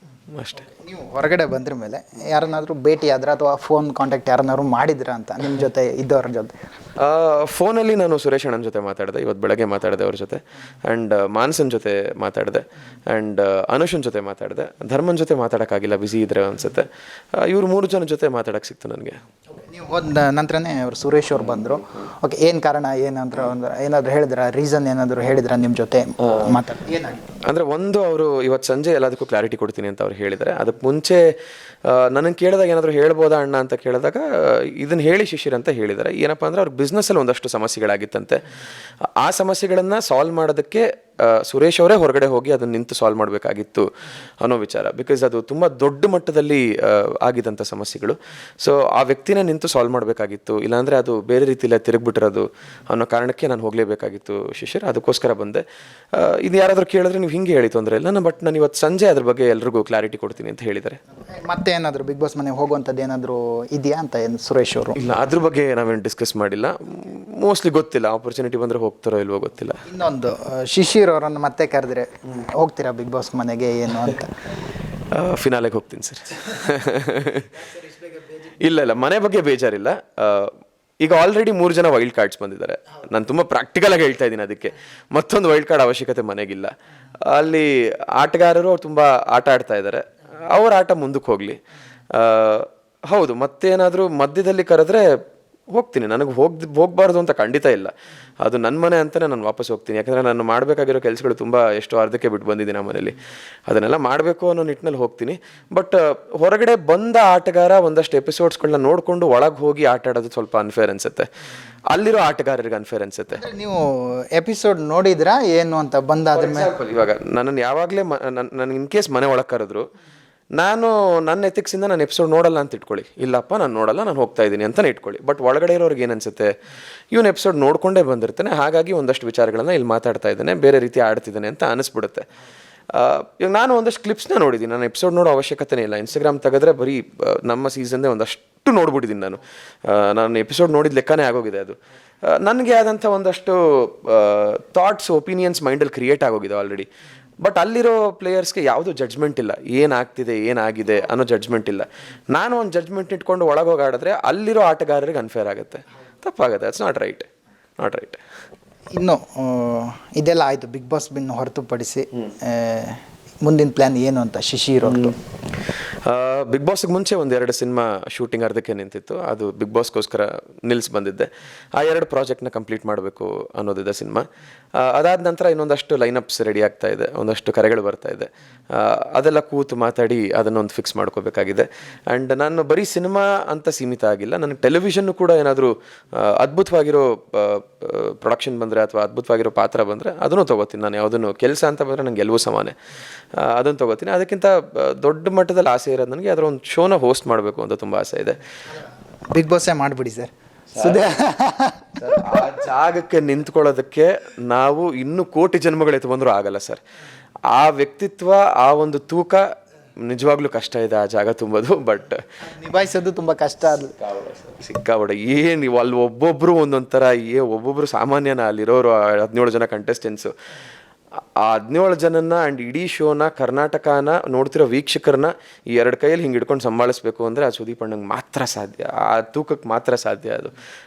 ಅಷ್ಟೇ. ನೀವು ಹೊರಗಡೆ ಬಂದ್ರ ಮೇಲೆ ಯಾರನ್ನಾದರೂ ಭೇಟಿ ಆದ್ರೆ ಅಥವಾ ಫೋನ್ ಕಾಂಟ್ಯಾಕ್ಟ್ ಯಾರನ್ನಾದ್ರು ಮಾಡಿದ್ರ ಅಂತ ನಿಮ್ಮ ಜೊತೆ ಇದ್ದವ್ರ ಜೊತೆ? ಫೋನಲ್ಲಿ ನಾನು ಸುರೇಶ್ ಅಣ್ಣನ ಜೊತೆ ಮಾತಾಡಿದೆ, ಇವತ್ತು ಬೆಳಗ್ಗೆ ಮಾತಾಡಿದೆ ಅವ್ರ ಜೊತೆ. ಆ್ಯಂಡ್ ಮಾನಸನ್ ಜೊತೆ ಮಾತಾಡಿದೆ, ಆ್ಯಂಡ್ ಅನುಷನ್ ಜೊತೆ ಮಾತಾಡಿದೆ. ಧರ್ಮನ್ ಜೊತೆ ಮಾತಾಡೋಕ್ಕಾಗಿಲ್ಲ, ಬ್ಯುಸಿ ಇದ್ರೆ ಅನಿಸುತ್ತೆ. ಇವ್ರು 3 ಜನ ಜೊತೆ ಮಾತಾಡೋಕ್ಕೆ ಸಿಕ್ತು ನನಗೆ. ನೀವು ಹೋದ ನಂತರನೇ ಅವ್ರು ಸುರೇಶ್ ಅವ್ರು ಬಂದರು. ಓಕೆ, ಏನು ಕಾರಣ ಏನಂದ್ರೆ ಏನಾದರೂ ಹೇಳಿದ್ರ, ರೀಸನ್ ಏನಾದರೂ ಹೇಳಿದ್ರ ನಿಮ್ಮ ಜೊತೆ ಮಾತಾಡಿ ಏನಾಗಿತ್ತು? ಅಂದರೆ ಒಂದು, ಅವರು ಇವತ್ತು ಸಂಜೆ ಎಲ್ಲದಕ್ಕೂ ಕ್ಲಾರಿಟಿ ಕೊಡ್ತೀನಿ ಅಂತ ಅವ್ರು ಹೇಳಿದ್ದಾರೆ. ಅದಕ್ಕೆ ಮುಂಚೆ ನನಗೆ ಕೇಳಿದಾಗ ಏನಾದರೂ ಹೇಳ್ಬೋದಾ ಅಣ್ಣ ಅಂತ ಕೇಳಿದಾಗ ಇದನ್ನು ಹೇಳಿ ಶಿಶಿರ್ ಅಂತ ಹೇಳಿದ್ದಾರೆ. ಏನಪ್ಪ ಅಂದರೆ ಅವ್ರಿಗೆ ಬಿಸ್ನೆಸ್ಸಲ್ಲಿ ಒಂದಷ್ಟು ಸಮಸ್ಯೆಗಳಾಗಿತ್ತಂತೆ. ಆ ಸಮಸ್ಯೆಗಳನ್ನು ಸಾಲ್ವ್ ಮಾಡೋದಕ್ಕೆ ಸುರೇಶ್ ಅವರೇ ಹೊರಗಡೆ ಹೋಗಿ ಅದನ್ನು ನಿಂತು ಸಾಲ್ವ್ ಮಾಡಬೇಕಾಗಿತ್ತು ಅನ್ನೋ ವಿಚಾರ. ಬಿಕಾಸ್ ಅದು ತುಂಬ ದೊಡ್ಡ ಮಟ್ಟದಲ್ಲಿ ಆಗಿದ್ದಂಥ ಸಮಸ್ಯೆಗಳು. ಸೊ ಆ ವ್ಯಕ್ತಿನೇ ನಿಂತು ಸಾಲ್ವ್ ಮಾಡಬೇಕಾಗಿತ್ತು, ಇಲ್ಲಾಂದರೆ ಅದು ಬೇರೆ ರೀತಿಯಲ್ಲೇ ತಿರುಗಿಬಿಟ್ಟಿರೋದು ಅನ್ನೋ ಕಾರಣಕ್ಕೆ ನಾನು ಹೋಗಲೇಬೇಕಾಗಿತ್ತು ಶಿಶಿರ್. ಅದಕ್ಕೋಸ್ಕರ ಬಂದೆ. ಇದು ಯಾರಾದರೂ ಕೇಳಿದ್ರೆ ನೀವು ಹಿಂಗೆ ಹೇಳಿ ತೊಂದರೆ ಇಲ್ಲ, ಬಟ್ ನಾನು ಇವತ್ತು ಸಂಜೆ ಅದ್ರ ಬಗ್ಗೆ ಎಲ್ರಿಗೂ ಕ್ಲಾರಿಟಿ ಕೊಡ್ತೀನಿ ಅಂತ ಹೇಳಿದ್ದಾರೆ. ಮತ್ತೆ ಏನಾದರೂ ಬಿಗ್ ಬಾಸ್ ಮನೆಗೆ ಹೋಗುವಂಥದ್ದು ಏನಾದರೂ ಇದೆಯಾ ಅಂತ ಏನು ಸುರೇಶ್ ಅವರು? ಇಲ್ಲ, ಅದ್ರ ಬಗ್ಗೆ ನಾವೇನು ಡಿಸ್ಕಸ್ ಮಾಡಿಲ್ಲ. ಮೋಸ್ಟ್ಲಿ ಗೊತ್ತಿಲ್ಲ, ಆಪರ್ಚುನಿಟಿ ಬಂದರೆ ಹೋಗ್ತಾರೋ ಇಲ್ವೋ ಗೊತ್ತಿಲ್ಲ. ಇನ್ನೊಂದು, ಶಿಶಿರ್ ಅವರನ್ನು ಮತ್ತೆ ಕರೆದ್ರೆ ಹೋಗ್ತೀರಾ ಬಿಗ್ ಬಾಸ್ ಮನೆಗೆ ಏನು ಅಂತ? ಫಿನಾಲೆಗೆ ಹೋಗ್ತೀನಿ ಸರ್. ಇಲ್ಲ, ಮನೆ ಬಗ್ಗೆ ಬೇಜಾರಿಲ್ಲ. ಈಗ ಆಲ್ರೆಡಿ 3 ಜನ ವೈಲ್ಡ್ ಕಾರ್ಡ್ಸ್ ಬಂದಿದ್ದಾರೆ. ನಾನು ತುಂಬ ಪ್ರಾಕ್ಟಿಕಲಾಗಿ ಹೇಳ್ತಾ ಇದ್ದೀನಿ, ಅದಕ್ಕೆ ಮತ್ತೊಂದು ವೈಲ್ಡ್ ಕಾರ್ಡ್ ಅವಶ್ಯಕತೆ ಮನೆಗಿಲ್ಲ. ಅಲ್ಲಿ ಆಟಗಾರರು ತುಂಬ ಆಟ ಆಡ್ತಾ ಇದ್ದಾರೆ, ಅವ್ರ ಆಟ ಮುಂದಕ್ಕೆ ಹೋಗಲಿ. ಹೌದು, ಮತ್ತೇನಾದರೂ ಮಧ್ಯದಲ್ಲಿ ಕರೆದ್ರೆ ಹೋಗ್ತೀನಿ. ನನಗೆ ಹೋಗಬಾರ್ದು ಅಂತ ಖಂಡಿತ ಇಲ್ಲ. ಅದು ನನ್ನ ಮನೆ ಅಂತಲೇ ನಾನು ವಾಪಸ್ ಹೋಗ್ತೀನಿ. ಯಾಕಂದರೆ ನಾನು ಮಾಡಬೇಕಾಗಿರೋ ಕೆಲಸಗಳು ತುಂಬ ಎಷ್ಟೋ ಅರ್ಧಕ್ಕೆ ಬಿಟ್ಟು ಬಂದಿದ್ದೀನಿ ಆ ಮನೇಲಿ. ಅದನ್ನೆಲ್ಲ ಮಾಡಬೇಕು ಅನ್ನೋ ನಿಟ್ಟಿನಲ್ಲಿ ಹೋಗ್ತೀನಿ. ಬಟ್ ಹೊರಗಡೆ ಬಂದ ಆಟಗಾರ ಒಂದಷ್ಟು ಎಪಿಸೋಡ್ಸ್ಗಳನ್ನ ನೋಡಿಕೊಂಡು ಒಳಗೆ ಹೋಗಿ ಆಟ ಆಡೋದು ಸ್ವಲ್ಪ ಅನ್ಫೇರ್ ಅನಿಸುತ್ತೆ. ಅಲ್ಲಿರೋ ಆಟಗಾರರಿಗೆ ಅನ್ಫೇರ್ ಅನಿಸುತ್ತೆ. ನೀವು ಎಪಿಸೋಡ್ ನೋಡಿದ್ರಾ ಏನು ಅಂತ ಬಂದಾದ್ರ ಮೇಲೆ? ಇವಾಗ ನನ್ನನ್ನು ಯಾವಾಗಲೇ ನನಗೆ ಇನ್ ಕೇಸ್ ಮನೆ ಒಳಗೆ ಕರೆದ್ರು, ನಾನು ನನ್ನ ಎಥಿಕ್ಸಿಂದ ನಾನು ಎಪಿಸೋಡ್ ನೋಡಲ್ಲ ಅಂತ ಇಟ್ಕೊಳ್ಳಿ, ಇಲ್ಲಪ್ಪ ನಾನು ನೋಡಲ್ಲ, ನಾನು ಹೋಗ್ತಾ ಇದ್ದೀನಿ ಅಂತಲೇ ಇಟ್ಕೊಳ್ಳಿ. ಬಟ್ ಒಳಗಡೆ ಇರೋರಿಗೆ ಏನು ಅನಿಸುತ್ತೆ, ಇವನು ಎಪಿಸೋಡ್ ನೋಡ್ಕೊಂಡೇ ಬಂದಿರ್ತಾನೆ, ಹಾಗಾಗಿ ಒಂದಷ್ಟು ವಿಚಾರಗಳನ್ನ ಇಲ್ಲಿ ಮಾತಾಡ್ತಾ ಇದ್ದಾನೆ, ಬೇರೆ ರೀತಿ ಆಡ್ತಿದ್ದಾನೆ ಅಂತ ಅನಿಸ್ಬಿಡುತ್ತೆ. ಇವಾಗ ನಾನು ಒಂದಷ್ಟು ಕ್ಲಿಪ್ಸ್ನ ನೋಡಿದ್ದೀನಿ, ನಾನು ಎಪಿಸೋಡ್ ನೋಡೋ ಅವಶ್ಯಕತೆನೇ ಇಲ್ಲ. ಇನ್ಸ್ಟಾಗ್ರಾಮ್ ತೆಗೆದ್ರೆ ಬರೀ ನಮ್ಮ ಸೀಸನ್ದೇ ಒಂದಷ್ಟು ನೋಡ್ಬಿಟ್ಟಿದ್ದೀನಿ ನಾನು ಎಪಿಸೋಡ್ ನೋಡಿದ ಲೆಕ್ಕನೇ ಆಗೋಗಿದೆ ಅದು. ನನಗೆ ಆದಂಥ ಒಂದಷ್ಟು ಥಾಟ್ಸ್, ಒಪಿನಿಯನ್ಸ್ ಮೈಂಡಲ್ಲಿ ಕ್ರಿಯೇಟ್ ಆಗೋಗಿದೆ ಆಲ್ರೆಡಿ. ಬಟ್ ಅಲ್ಲಿರೋ ಪ್ಲೇಯರ್ಸ್ಗೆ ಯಾವುದೂ ಜಡ್ಜ್ಮೆಂಟ್ ಇಲ್ಲ, ಏನಾಗ್ತಿದೆ ಏನಾಗಿದೆ ಅನ್ನೋ ಜಡ್ಜ್ಮೆಂಟ್ ಇಲ್ಲ. ನಾನು ಒಂದು ಜಡ್ಜ್ಮೆಂಟ್ ಇಟ್ಕೊಂಡು ಒಳಗೋಗಿ ಆಡಿದ್ರೆ ಅಲ್ಲಿರೋ ಆಟಗಾರರಿಗೆ ಅನ್ಫೇರ್ ಆಗುತ್ತೆ, ತಪ್ಪಾಗುತ್ತೆ. It's not right. ಇನ್ನು ಇದೆಲ್ಲ ಆಯಿತು, ಬಿಗ್ ಬಾಸ್ ಬಿನ್ ಹೊರತುಪಡಿಸಿ ಮುಂದಿನ ಪ್ಲ್ಯಾನ್ ಏನು ಅಂತ ಶಿಶಿರ್ ಅವ್ರದ್ದು? ಬಿಗ್ ಬಾಸ್ಗೆ ಮುಂಚೆ ಒಂದು 2 ಸಿನಿಮಾ ಶೂಟಿಂಗ್ ಅರ್ಧಕ್ಕೆ ನಿಂತಿತ್ತು, ಅದು ಬಿಗ್ ಬಾಸ್ಗೋಸ್ಕರ ಬಂದಿದ್ದೆ. ಆ 2 ಪ್ರಾಜೆಕ್ಟ್ನ ಕಂಪ್ಲೀಟ್ ಮಾಡಬೇಕು ಅನ್ನೋದಿದೆ ಸಿನಿಮಾ. ಅದಾದ ನಂತರ ಇನ್ನೊಂದಷ್ಟು ಲೈನಪ್ಸ್ ರೆಡಿ ಆಗ್ತಾ ಇದೆ, ಒಂದಷ್ಟು ಕರೆಗಳು ಬರ್ತಾ ಇದೆ, ಅದೆಲ್ಲ ಕೂತು ಮಾತಾಡಿ ಅದನ್ನೊಂದು ಫಿಕ್ಸ್ ಮಾಡ್ಕೋಬೇಕಾಗಿದೆ. ಆ್ಯಂಡ್ ನಾನು ಬರೀ ಸಿನಿಮಾ ಅಂತ ಸೀಮಿತ ಆಗಿಲ್ಲ, ನನಗೆ ಟೆಲಿವಿಷನ್ನು ಕೂಡ ಏನಾದರೂ ಅದ್ಭುತವಾಗಿರೋ ಪ್ರೊಡಕ್ಷನ್ ಬಂದರೆ ಅಥವಾ ಅದ್ಭುತವಾಗಿರೋ ಪಾತ್ರ ಬಂದರೆ ಅದನ್ನು ತೊಗೋತೀನಿ. ನಾನು ಯಾವುದನ್ನು ಕೆಲಸ ಅಂತ ಬಂದರೆ ನನಗೆ ಎಲ್ಲವೂ ಸಮಾನೆ, ಅದನ್ನು ತೊಗೋತೀನಿ. ಅದಕ್ಕಿಂತ ದೊಡ್ಡ ಮಟ್ಟದಲ್ಲಿ ಆಸೆ ಇರೋದು ನನಗೆ ಅದರ ಒಂದು ಶೋನ ಹೋಸ್ಟ್ ಮಾಡಬೇಕು ಅಂತ ತುಂಬ ಆಸೆ ಇದೆ. ಬಿಗ್ ಬಾಸೇ ಮಾಡಿಬಿಡಿ ಸರ್. ಆ ಜಾಗಕ್ಕೆ ನಿಂತ್ಕೊಳ್ಳೋದಕ್ಕೆ ನಾವು ಇನ್ನೂ ಕೋಟಿ ಜನ್ಮಗಳು ಎತ್ತು ಬಂದರೂ ಆಗಲ್ಲ ಸರ್. ಆ ವ್ಯಕ್ತಿತ್ವ, ಆ ಒಂದು ತೂಕ ನಿಜವಾಗ್ಲೂ ಕಷ್ಟ ಇದೆ ಆ ಜಾಗ ತುಂಬೋದು. ಬಟ್ ನಿಭಾಯಿಸೋದು ತುಂಬ ಕಷ್ಟ. ಅದು ಸಿಕ್ಕಾಬಿಡ ಏನು ಅಲ್ಲಿ ಒಬ್ಬೊಬ್ಬರು ಒಂದೊಂಥರ, ಒಬ್ಬೊಬ್ಬರು ಸಾಮಾನ್ಯನ ಅಲ್ಲಿರೋರು 17 ಜನ ಕಂಟೆಸ್ಟೆಂಟ್ಸು. ಆ 17 ಜನನ್ನ ಆ್ಯಂಡ್ ಇಡೀ ಶೋನ, ಕರ್ನಾಟಕನ ನೋಡ್ತಿರೋ ವೀಕ್ಷಕರನ್ನ ಈ 2 ಕೈಯಲ್ಲಿ ಹಿಂಗೆ ಹಿಡ್ಕೊಂಡು ಸಂಭಾಳಿಸ್ಬೇಕು ಅಂದರೆ ಆ ಸುದೀಪ್ ಅಣ್ಣಂಗೆ ಮಾತ್ರ ಸಾಧ್ಯ, ಆ ತೂಕಕ್ಕೆ ಮಾತ್ರ ಸಾಧ್ಯ. ಅದು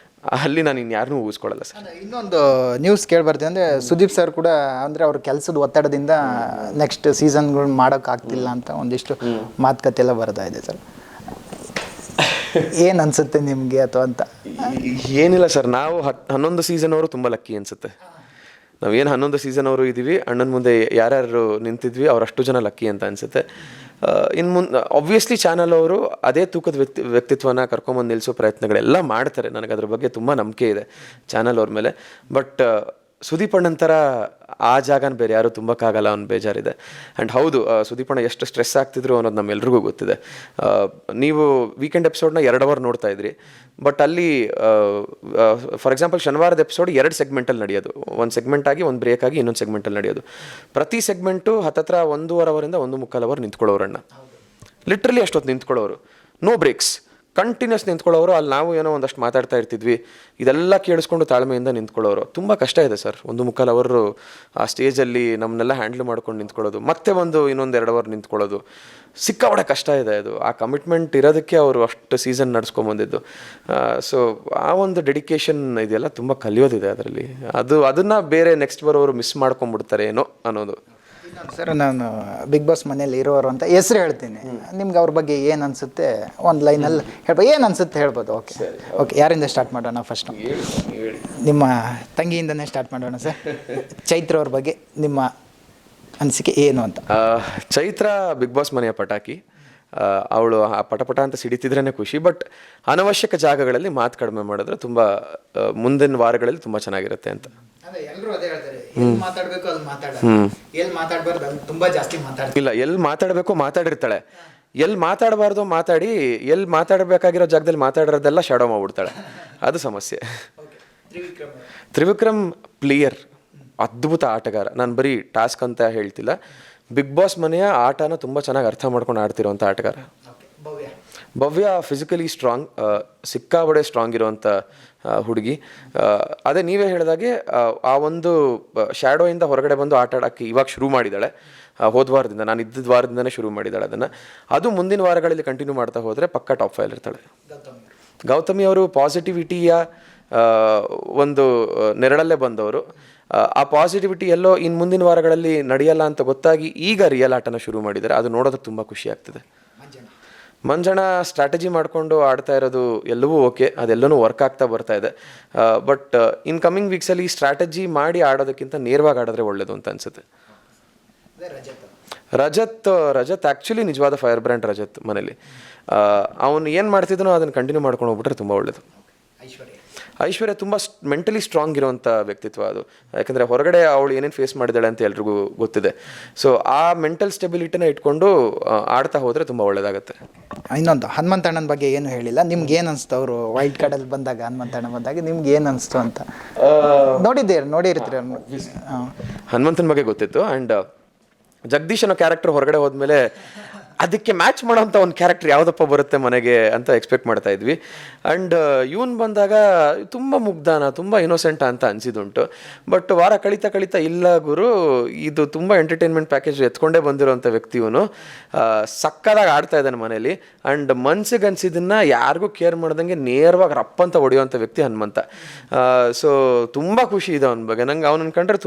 ಅಲ್ಲಿ ನಾನು ಇನ್ಯಾರನ್ನೂ ಊಹಿಸ್ಕೊಳ್ಳಲ್ಲ ಸರ್. ಇನ್ನೊಂದು ನ್ಯೂಸ್ ಕೇಳ್ಬರ್ತೀನಿ ಅಂದರೆ ಸುದೀಪ್ ಸರ್ ಕೂಡ ಅಂದರೆ ಅವ್ರ ಕೆಲಸದ ಒತ್ತಡದಿಂದ ನೆಕ್ಸ್ಟ್ ಸೀಸನ್ಗಳು ಮಾಡೋಕ್ಕಾಗ್ತಿಲ್ಲ ಅಂತ ಒಂದಿಷ್ಟು ಮಾತುಕತೆ ಎಲ್ಲ ಬರ್ತಾ ಇದೆ ಸರ್. ಏನು ಅನಿಸುತ್ತೆ ನಿಮಗೆ ಅಥವಾ ಅಂತ? ಏನಿಲ್ಲ ಸರ್, ನಾವು 11 ಸೀಸನ್ ಅವರು ತುಂಬ ಲಕ್ಕಿ ಅನಿಸುತ್ತೆ. ನಾವೇನು 11 ಸೀಸನ್ ಅವರು ಇದ್ದೀವಿ, ಅಣ್ಣನ ಮುಂದೆ ಯಾರ್ಯಾರು ನಿಂತಿದ್ವಿ ಅವರಷ್ಟು ಜನ ಲಕ್ಕಿ ಅಂತ ಅನಿಸುತ್ತೆ. ಇನ್ನು ಮುಂದೆ ಆಬ್ವಿಯಸ್ಲಿ ಚಾನಲ್ ಅವರು ಅದೇ ತೂಕದ ವ್ಯಕ್ತಿತ್ವನ ಕರ್ಕೊಂಬಂದು ನಿಲ್ಲಿಸೋ ಪ್ರಯತ್ನಗಳೆಲ್ಲ ಮಾಡ್ತಾರೆ. ನನಗೆ ಅದ್ರ ಬಗ್ಗೆ ತುಂಬ ನಂಬಿಕೆ ಇದೆ ಚಾನಲ್ ಅವ್ರ ಮೇಲೆ. ಬಟ್ ಸುದೀಪ್ ಅಣ್ಣನ ಥರ ಆ ಜಾಗನ ಬೇರೆ ಯಾರು ತುಂಬಕ್ಕಾಗಲ್ಲ ಅನ್ನೋ ಬೇಜಾರಿದೆ. ಆ್ಯಂಡ್ ಹೌದು, ಸುದೀಪ್ ಅಣ್ಣ ಎಷ್ಟು ಸ್ಟ್ರೆಸ್ ಆಗ್ತಿದ್ರು ಅನ್ನೋದು ನಮ್ಮೆಲ್ರಿಗೂ ಗೊತ್ತಿದೆ. ನೀವು ವೀಕೆಂಡ್ ಎಪಿಸೋಡ್ನ 2 ಅವರ್ ನೋಡ್ತಾ ಇದ್ರಿ, ಬಟ್ ಅಲ್ಲಿ ಫಾರ್ ಎಕ್ಸಾಂಪಲ್ ಶನಿವಾರದ ಎಪಿಸೋಡ್ 2 ಸೆಗ್ಮೆಂಟಲ್ಲಿ ನಡೆಯೋದು. ಒಂದು ಸೆಗ್ಮೆಂಟ್ ಆಗಿ, ಒಂದು ಬ್ರೇಕ್ ಆಗಿ, ಇನ್ನೊಂದು ಸೆಗ್ಮೆಂಟಲ್ಲಿ ನಡೆಯೋದು. ಪ್ರತಿ ಸೆಗ್ಮೆಂಟು ಹತ್ತತ್ರ 1.5 ಅವರಿಂದ 1.25 ಅವರ್ ನಿಂತ್ಕೊಳ್ಳೋರಣ್ಣ, ಲಿಟ್ರಲಿ ಅಷ್ಟೊತ್ತು ನಿಂತ್ಕೊಳ್ಳೋರು, ನೋ ಬ್ರೇಕ್ಸ್, ಕಂಟಿನ್ಯೂಸ್ ನಿಂತ್ಕೊಳ್ಳೋರು. ಅಲ್ಲಿ ನಾವು ಏನೋ ಒಂದಷ್ಟು ಮಾತಾಡ್ತಾ ಇರ್ತಿದ್ವಿ, ಇದೆಲ್ಲ ಕೇಳಿಸ್ಕೊಂಡು ತಾಳ್ಮೆಯಿಂದ ನಿಂತ್ಕೊಳ್ಳೋರು. ತುಂಬ ಕಷ್ಟ ಇದೆ ಸರ್, 1.25 ಅವರು ಆ ಸ್ಟೇಜಲ್ಲಿ ನಮ್ಮನ್ನೆಲ್ಲ ಹ್ಯಾಂಡ್ಲ್ ಮಾಡ್ಕೊಂಡು ನಿಂತ್ಕೊಳ್ಳೋದು, ಮತ್ತೆ ಇನ್ನೊಂದು 2 ಅವರ್ ನಿಂತ್ಕೊಳ್ಳೋದು, ಸಿಕ್ಕಾಪಟ್ಟೆ ಕಷ್ಟ ಇದೆ ಅದು. ಆ ಕಮಿಟ್ಮೆಂಟ್ ಇರೋದಕ್ಕೆ ಅವರು ಅಷ್ಟು ಸೀಸನ್ ನಡ್ಸ್ಕೊಂಬಂದಿದ್ದು. ಸೊ ಆ ಒಂದು ಡೆಡಿಕೇಶನ್ ಇದೆಯಲ್ಲ, ತುಂಬ ಕಲಿಯೋದಿದೆ ಅದರಲ್ಲಿ. ಅದನ್ನು ಬೇರೆ ನೆಕ್ಸ್ಟ್ ಬರೋರು ಮಿಸ್ ಮಾಡ್ಕೊಂಡ್ಬಿಡ್ತಾರೆ ಏನೋ ಅನ್ನೋದು. ಸರ್, ನಾನು ಬಿಗ್ ಬಾಸ್ ಮನೇಲಿ ಇರೋರು ಅಂತ ಹೆಸರು ಹೇಳ್ತೀನಿ, ನಿಮ್ಗೆ ಅವ್ರ ಬಗ್ಗೆ ಏನು ಅನಿಸುತ್ತೆ ಒಂದು ಲೈನಲ್ಲಿ ಹೇಳ್ಬೋದು, ಏನು ಅನಿಸುತ್ತೆ ಹೇಳ್ಬೋದು. ಓಕೆ, ಯಾರಿಂದ ಸ್ಟಾರ್ಟ್ ಮಾಡೋಣ? ಫಸ್ಟ್ ನಿಮ್ಮ ತಂಗಿಯಿಂದನೇ ಸ್ಟಾರ್ಟ್ ಮಾಡೋಣ ಸರ್. ಚೈತ್ರ ಅವ್ರ ಬಗ್ಗೆ ನಿಮ್ಮ ಅನಿಸಿಕೆ ಏನು ಅಂತ? ಚೈತ್ರ ಬಿಗ್ ಬಾಸ್ ಮನೆಯ ಪಟಾಕಿ. ಅವಳು ಆ ಪಟಪಟ ಅಂತ ಸಿಡಿತಿದ್ರೇ ಖುಷಿ. ಬಟ್ ಅನವಶ್ಯಕ ಜಾಗಗಳಲ್ಲಿ ಮಾತು ಕಡಿಮೆ ಮಾಡಿದ್ರೆ ತುಂಬ ಮುಂದಿನ ವಾರಗಳಲ್ಲಿ ತುಂಬ ಚೆನ್ನಾಗಿರುತ್ತೆ ಅಂತ. ಇಲ್ಲ, ಎಲ್ಲಿ ಮಾತಾಡಬೇಕು ಮಾತಾಡಿರ್ತಾಳೆ, ಎಲ್ಲಿ ಮಾತಾಡಬಾರ್ದು ಮಾತಾಡಿ, ಎಲ್ಲಿ ಮಾತಾಡಬೇಕಾಗಿರೋ ಜಾಗದಲ್ಲಿ ಮಾತಾಡಿರೋದೆಲ್ಲ ಶಾಡೋ ಮಾಡ್ಬಿಡ್ತಾಳೆ, ಅದು ಸಮಸ್ಯೆ. ತ್ರಿವಿಕ್ರಮ್ ಪ್ಲೇಯರ್, ಅದ್ಭುತ ಆಟಗಾರ. ನಾನು ಬರೀ ಟಾಸ್ಕ್ ಅಂತ ಹೇಳ್ತಿಲ್ಲ, ಬಿಗ್ ಬಾಸ್ ಮನೆಯ ಆಟನ ತುಂಬ ಚೆನ್ನಾಗಿ ಅರ್ಥ ಮಾಡ್ಕೊಂಡು ಆಡ್ತಿರೋಂಥ ಆಟಗಾರ. ಭವ್ಯ ಫಿಸಿಕಲಿ ಸ್ಟ್ರಾಂಗ್, ಸಿಕ್ಕಾಬಡೆ ಸ್ಟ್ರಾಂಗ್ ಇರೋವಂಥ ಹುಡುಗಿ. ಅದೇ ನೀವೇ ಹೇಳಿದಾಗೆ ಆ ಒಂದು ಶ್ಯಾಡೋಯಿಂದ ಹೊರಗಡೆ ಬಂದು ಆಟ ಆಡೋಕ್ಕೆ ಇವಾಗ ಶುರು ಮಾಡಿದ್ದಾಳೆ. ಹೋದ ವಾರದಿಂದ, ನಾನು ಇದ್ದಿದ್ದ ವಾರದಿಂದನೇ ಶುರು ಮಾಡಿದ್ದಾಳೆ ಅದನ್ನು. ಅದು ಮುಂದಿನ ವಾರಗಳಲ್ಲಿ ಕಂಟಿನ್ಯೂ ಮಾಡ್ತಾ ಹೋದರೆ ಪಕ್ಕ ಟಾಪ್ 5 ಇರ್ತಾಳೆ. ಗೌತಮಿ ಅವರು ಪಾಸಿಟಿವಿಟಿಯ ಒಂದು ನೆರಳಲ್ಲೇ ಬಂದವರು. ಆ ಪಾಸಿಟಿವಿಟಿ ಎಲ್ಲೋ ಇನ್ನು ಮುಂದಿನ ವಾರಗಳಲ್ಲಿ ನಡೆಯಲ್ಲ ಅಂತ ಗೊತ್ತಾಗಿ ಈಗ ರಿಯಲ್ ಆಟನ ಶುರು ಮಾಡಿದ್ದಾರೆ. ಅದು ನೋಡೋದಕ್ಕೆ ತುಂಬ ಖುಷಿ ಆಗ್ತಿದೆ. ಮಂಜಣ್ಣ ಸ್ಟ್ರಾಟಜಿ ಮಾಡಿಕೊಂಡು ಆಡ್ತಾ ಇರೋದು ಎಲ್ಲವೂ ಓಕೆ, ಅದೆಲ್ಲನೂ ವರ್ಕ್ ಆಗ್ತಾ ಬರ್ತಾ ಇದೆ. ಬಟ್ ಇನ್ ಕಮಿಂಗ್ ವೀಕ್ಸಲ್ಲಿ ಸ್ಟ್ರಾಟಜಿ ಮಾಡಿ ಆಡೋದಕ್ಕಿಂತ ನೇರವಾಗಿ ಆಡಿದ್ರೆ ಒಳ್ಳೇದು ಅಂತ ಅನಿಸುತ್ತೆ. ರಜತ್ ಆ್ಯಕ್ಚುಲಿ ನಿಜವಾದ ಫೈರ್ ಬ್ರ್ಯಾಂಡ್ ರಜತ್ ಮನೇಲಿ. ಅವನು ಏನು ಮಾಡ್ತಿದ್ದನೋ ಅದನ್ನು ಕಂಟಿನ್ಯೂ ಮಾಡ್ಕೊಂಡು ಹೋಗ್ಬಿಟ್ರೆ ತುಂಬ ಒಳ್ಳೇದು. ಐಶ್ವರ್ಯ ತುಂಬ ಮೆಂಟಲಿ ಸ್ಟ್ರಾಂಗ್ ಇರೋವಂಥ ವ್ಯಕ್ತಿತ್ವ ಅದು. ಯಾಕಂದರೆ ಹೊರಗಡೆ ಅವಳು ಏನೇನು ಫೇಸ್ ಮಾಡಿದ್ದಾಳೆ ಅಂತ ಎಲ್ರಿಗೂ ಗೊತ್ತಿದೆ. ಸೊ ಆ ಮೆಂಟಲ್ ಸ್ಟೆಬಿಲಿಟಿನ ಇಟ್ಕೊಂಡು ಆಡ್ತಾ ಹೋದರೆ ತುಂಬ ಒಳ್ಳೆಯದಾಗುತ್ತೆ. ಇನ್ನೊಂದು ಹನುಮಂತಣ್ಣನ ಬಗ್ಗೆ ಏನು ಹೇಳಿಲ್ಲ, ನಿಮ್ಗೆ ಏನು ಅನಿಸ್ತು ಅವರು ವೈಲ್ಡ್ ಕಾರ್ಡಲ್ಲಿ ಬಂದಾಗ, ಹನುಮಂತಣ್ಣ ಬಂದಾಗ ನಿಮ್ಗೆ ಏನು ಅನಿಸ್ತು ಅಂತ? ನೋಡಿರ್ತೀರ. ಹನುಮಂತನ ಬಗ್ಗೆ ಗೊತ್ತಿತ್ತು. ಆ್ಯಂಡ್ ಜಗದೀಶ್ ಅನ್ನೋ ಕ್ಯಾರೆಕ್ಟರ್ ಹೊರಗಡೆ ಹೋದ್ಮೇಲೆ ಅದಕ್ಕೆ ಮ್ಯಾಚ್ ಮಾಡೋಂಥ ಒಂದು ಕ್ಯಾರೆಕ್ಟರ್ ಯಾವುದಪ್ಪ ಬರುತ್ತೆ ಮನೆಗೆ ಅಂತ ಎಕ್ಸ್ಪೆಕ್ಟ್ ಮಾಡ್ತಾ ಇದ್ವಿ. ಆ್ಯಂಡ್ ಇವನು ಬಂದಾಗ ತುಂಬ ಮುಗ್ಧಾನ, ತುಂಬ ಇನ್ನೋಸೆಂಟ ಅಂತ ಅನಿಸಿದುಂಟು. ಬಟ್ ವಾರ ಕಳೀತಾ ಇಲ್ಲ ಗುರು, ಇದು ತುಂಬ ಎಂಟರ್ಟೈನ್ಮೆಂಟ್ ಪ್ಯಾಕೇಜ್ ಎತ್ಕೊಂಡೇ ಬಂದಿರೋಂಥ ವ್ಯಕ್ತಿ ಇವನು. ಸಕ್ಕದಾಗಿ ಆಡ್ತಾ ಇದ್ದಾನೆ ಮನೇಲಿ. ಆ್ಯಂಡ್ ಮನ್ಸಿಗೆ ಅನಿಸಿದ್ದನ್ನು ಯಾರಿಗೂ ಕೇರ್ ಮಾಡ್ದಂಗೆ ನೇರವಾಗಿ ರಪ್ಪಂತ ಹೊಡೆಯುವಂಥ ವ್ಯಕ್ತಿ ಹನುಮಂತ. ಸೊ ತುಂಬ ಖುಷಿ ಇದೆ ಅವನ ಬಗ್ಗೆ. ನಂಗೆ ಅವನನ್ನು ಕಂಡ್ರೆ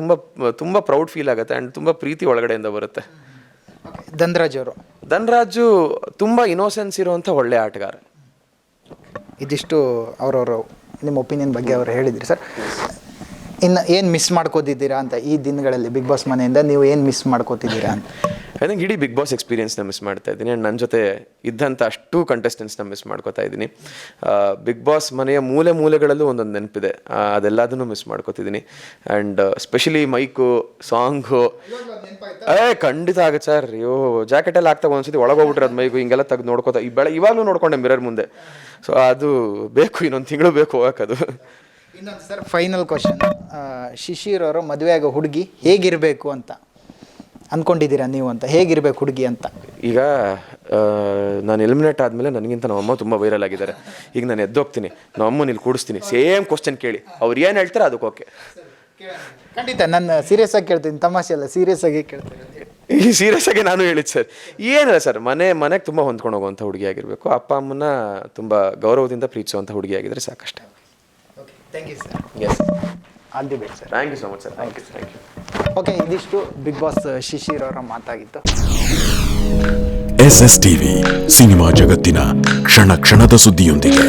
ತುಂಬ ಪ್ರೌಡ್ ಫೀಲ್ ಆಗುತ್ತೆ. ಆ್ಯಂಡ್ ತುಂಬ ಪ್ರೀತಿ ಒಳಗಡೆಯಿಂದ ಬರುತ್ತೆ. ಧನ್ರಾಜು ತುಂಬ ಇನೋಸೆನ್ಸ್ ಇರುವಂಥ ಒಳ್ಳೆ ಆಟಗಾರ. ಇದಿಷ್ಟು ಅವರವರು ನಿಮ್ಮ ಒಪಿನಿಯನ್ ಬಗ್ಗೆ ಅವರು ಹೇಳಿದ್ರಿ ಸರ್. ಇನ್ನು ಏನು ಮಿಸ್ ಮಾಡ್ಕೋತಿದ್ದೀರಾ ಅಂತ ಈ ದಿನಗಳಲ್ಲಿ ಬಿಗ್ ಬಾಸ್ ಮನೆಯಿಂದ ನೀವು ಏನು ಮಿಸ್ ಮಾಡ್ಕೋತಿದ್ದೀರಾ ಅಂತ? ಐ ಥಿಂಕ್ ಇಡೀ ಬಿಗ್ ಬಾಸ್ ಎಕ್ಸ್ಪೀರಿಯನ್ಸ್ನ ಮಿಸ್ ಮಾಡ್ತಾ ಇದ್ದೀನಿ. ಆ್ಯಂಡ್ ನನ್ನ ಜೊತೆ ಇದ್ದಂಥ ಅಷ್ಟು ಕಂಟೆಸ್ಟೆಂಟ್ಸ್ನ ಮಿಸ್ ಮಾಡ್ಕೋತಾ ಇದ್ದೀನಿ. ಬಿಗ್ ಬಾಸ್ ಮನೆಯ ಮೂಲೆಗಳಲ್ಲೂ ಒಂದೊಂದು ನೆನಪಿದೆ, ಅದೆಲ್ಲದನ್ನು ಮಿಸ್ ಮಾಡ್ಕೋತಿದ್ದೀನಿ. ಆ್ಯಂಡ್ ಸ್ಪೆಷಲಿ ಮೈಕು, ಸಾಂಗು ಖಂಡಿತ ಆಗುತ್ತೆ ಸರ್. ಜಾಕೆಟೆಲ್ಲ ಆಗ್ತಾ ಒಂದ್ಸತಿ ಒಳಗೋಗ್ಬಿಟ್ರೆ ಅದು ಮೈಕು ಹಿಂಗೆಲ್ಲ ತೆಗೆದು ನೋಡ್ಕೋತಾ ಇವಾಗಲೂ ನೋಡ್ಕೊಂಡೆ ಮಿರರ್ ಮುಂದೆ. ಸೊ ಅದು ಬೇಕು, ಇನ್ನೊಂದು ತಿಂಗಳು ಬೇಕು ಹೋಗೋಕ್ಕದು. ಇನ್ನೊಂದು ಸರ್ ಫೈನಲ್ ಕ್ವಶನ್, ಶಿಶಿರ್ ಅವರು ಮದುವೆ ಆಗೋ ಹುಡುಗಿ ಹೇಗಿರಬೇಕು ಅಂತ ಅಂದ್ಕೊಂಡಿದ್ದೀರಾ ನೀವು ಅಂತ? ಹೇಗಿರ್ಬೇಕು ಹುಡುಗಿ ಅಂತ? ಈಗ ನಾನು ಎಲಿಮಿನೇಟ್ ಆದಮೇಲೆ ನನಗಿಂತ ನಮ್ಮಮ್ಮ ತುಂಬ ವೈರಲ್ ಆಗಿದ್ದಾರೆ. ಈಗ ನಾನು ಎದ್ದೋಗ್ತೀನಿ, ನಮ್ಮಮ್ಮನ ಇಲ್ಲಿ ಕೂಡಿಸ್ತೀನಿ, ಸೇಮ್ ಕ್ವಶನ್ ಕೇಳಿ, ಅವ್ರು ಏನು ಹೇಳ್ತಾರೆ ಅದಕ್ಕೆ ಓಕೆ. ಖಂಡಿತ ನಾನು ಸೀರಿಯಸ್ ಆಗಿ ಕೇಳ್ತೀನಿ, ತಮಾಷೆ ಅಲ್ಲ, ಸೀರಿಯಸ್ ಆಗಿ ಕೇಳ್ತೀನಿ. ಈ ಸೀರಿಯಸ್ ಆಗಿ ನಾನು ಹೇಳಿದ್ದು ಸರ್, ಏನಿಲ್ಲ ಸರ್, ಮನೆಗೆ ತುಂಬ ಹೊಂದ್ಕೊಂಡು ಹೋಗುವಂಥ ಹುಡುಗಿ ಆಗಿರಬೇಕು. ಅಪ್ಪ ಅಮ್ಮನ ತುಂಬ ಗೌರವದಿಂದ ಪ್ರೀತಿಸುವಂಥ ಹುಡುಗಿ ಆಗಿದ್ರೆ ಸಾಕಷ್ಟೇ. Thank you sir. Yes, all the best sir. Thank you so much sir. Thank you. Okay, ಇದಿಷ್ಟು ಬಿಗ್ ಬಾಸ್ ಶಿಶಿರ್ ಅವರ ಮಾತಾಗಿತ್ತು. SS TV ಸಿನಿಮಾ ಜಗತ್ತಿನ ಕ್ಷಣ ಕ್ಷಣದ ಸುದ್ದಿಯೊಂದಿಗೆ.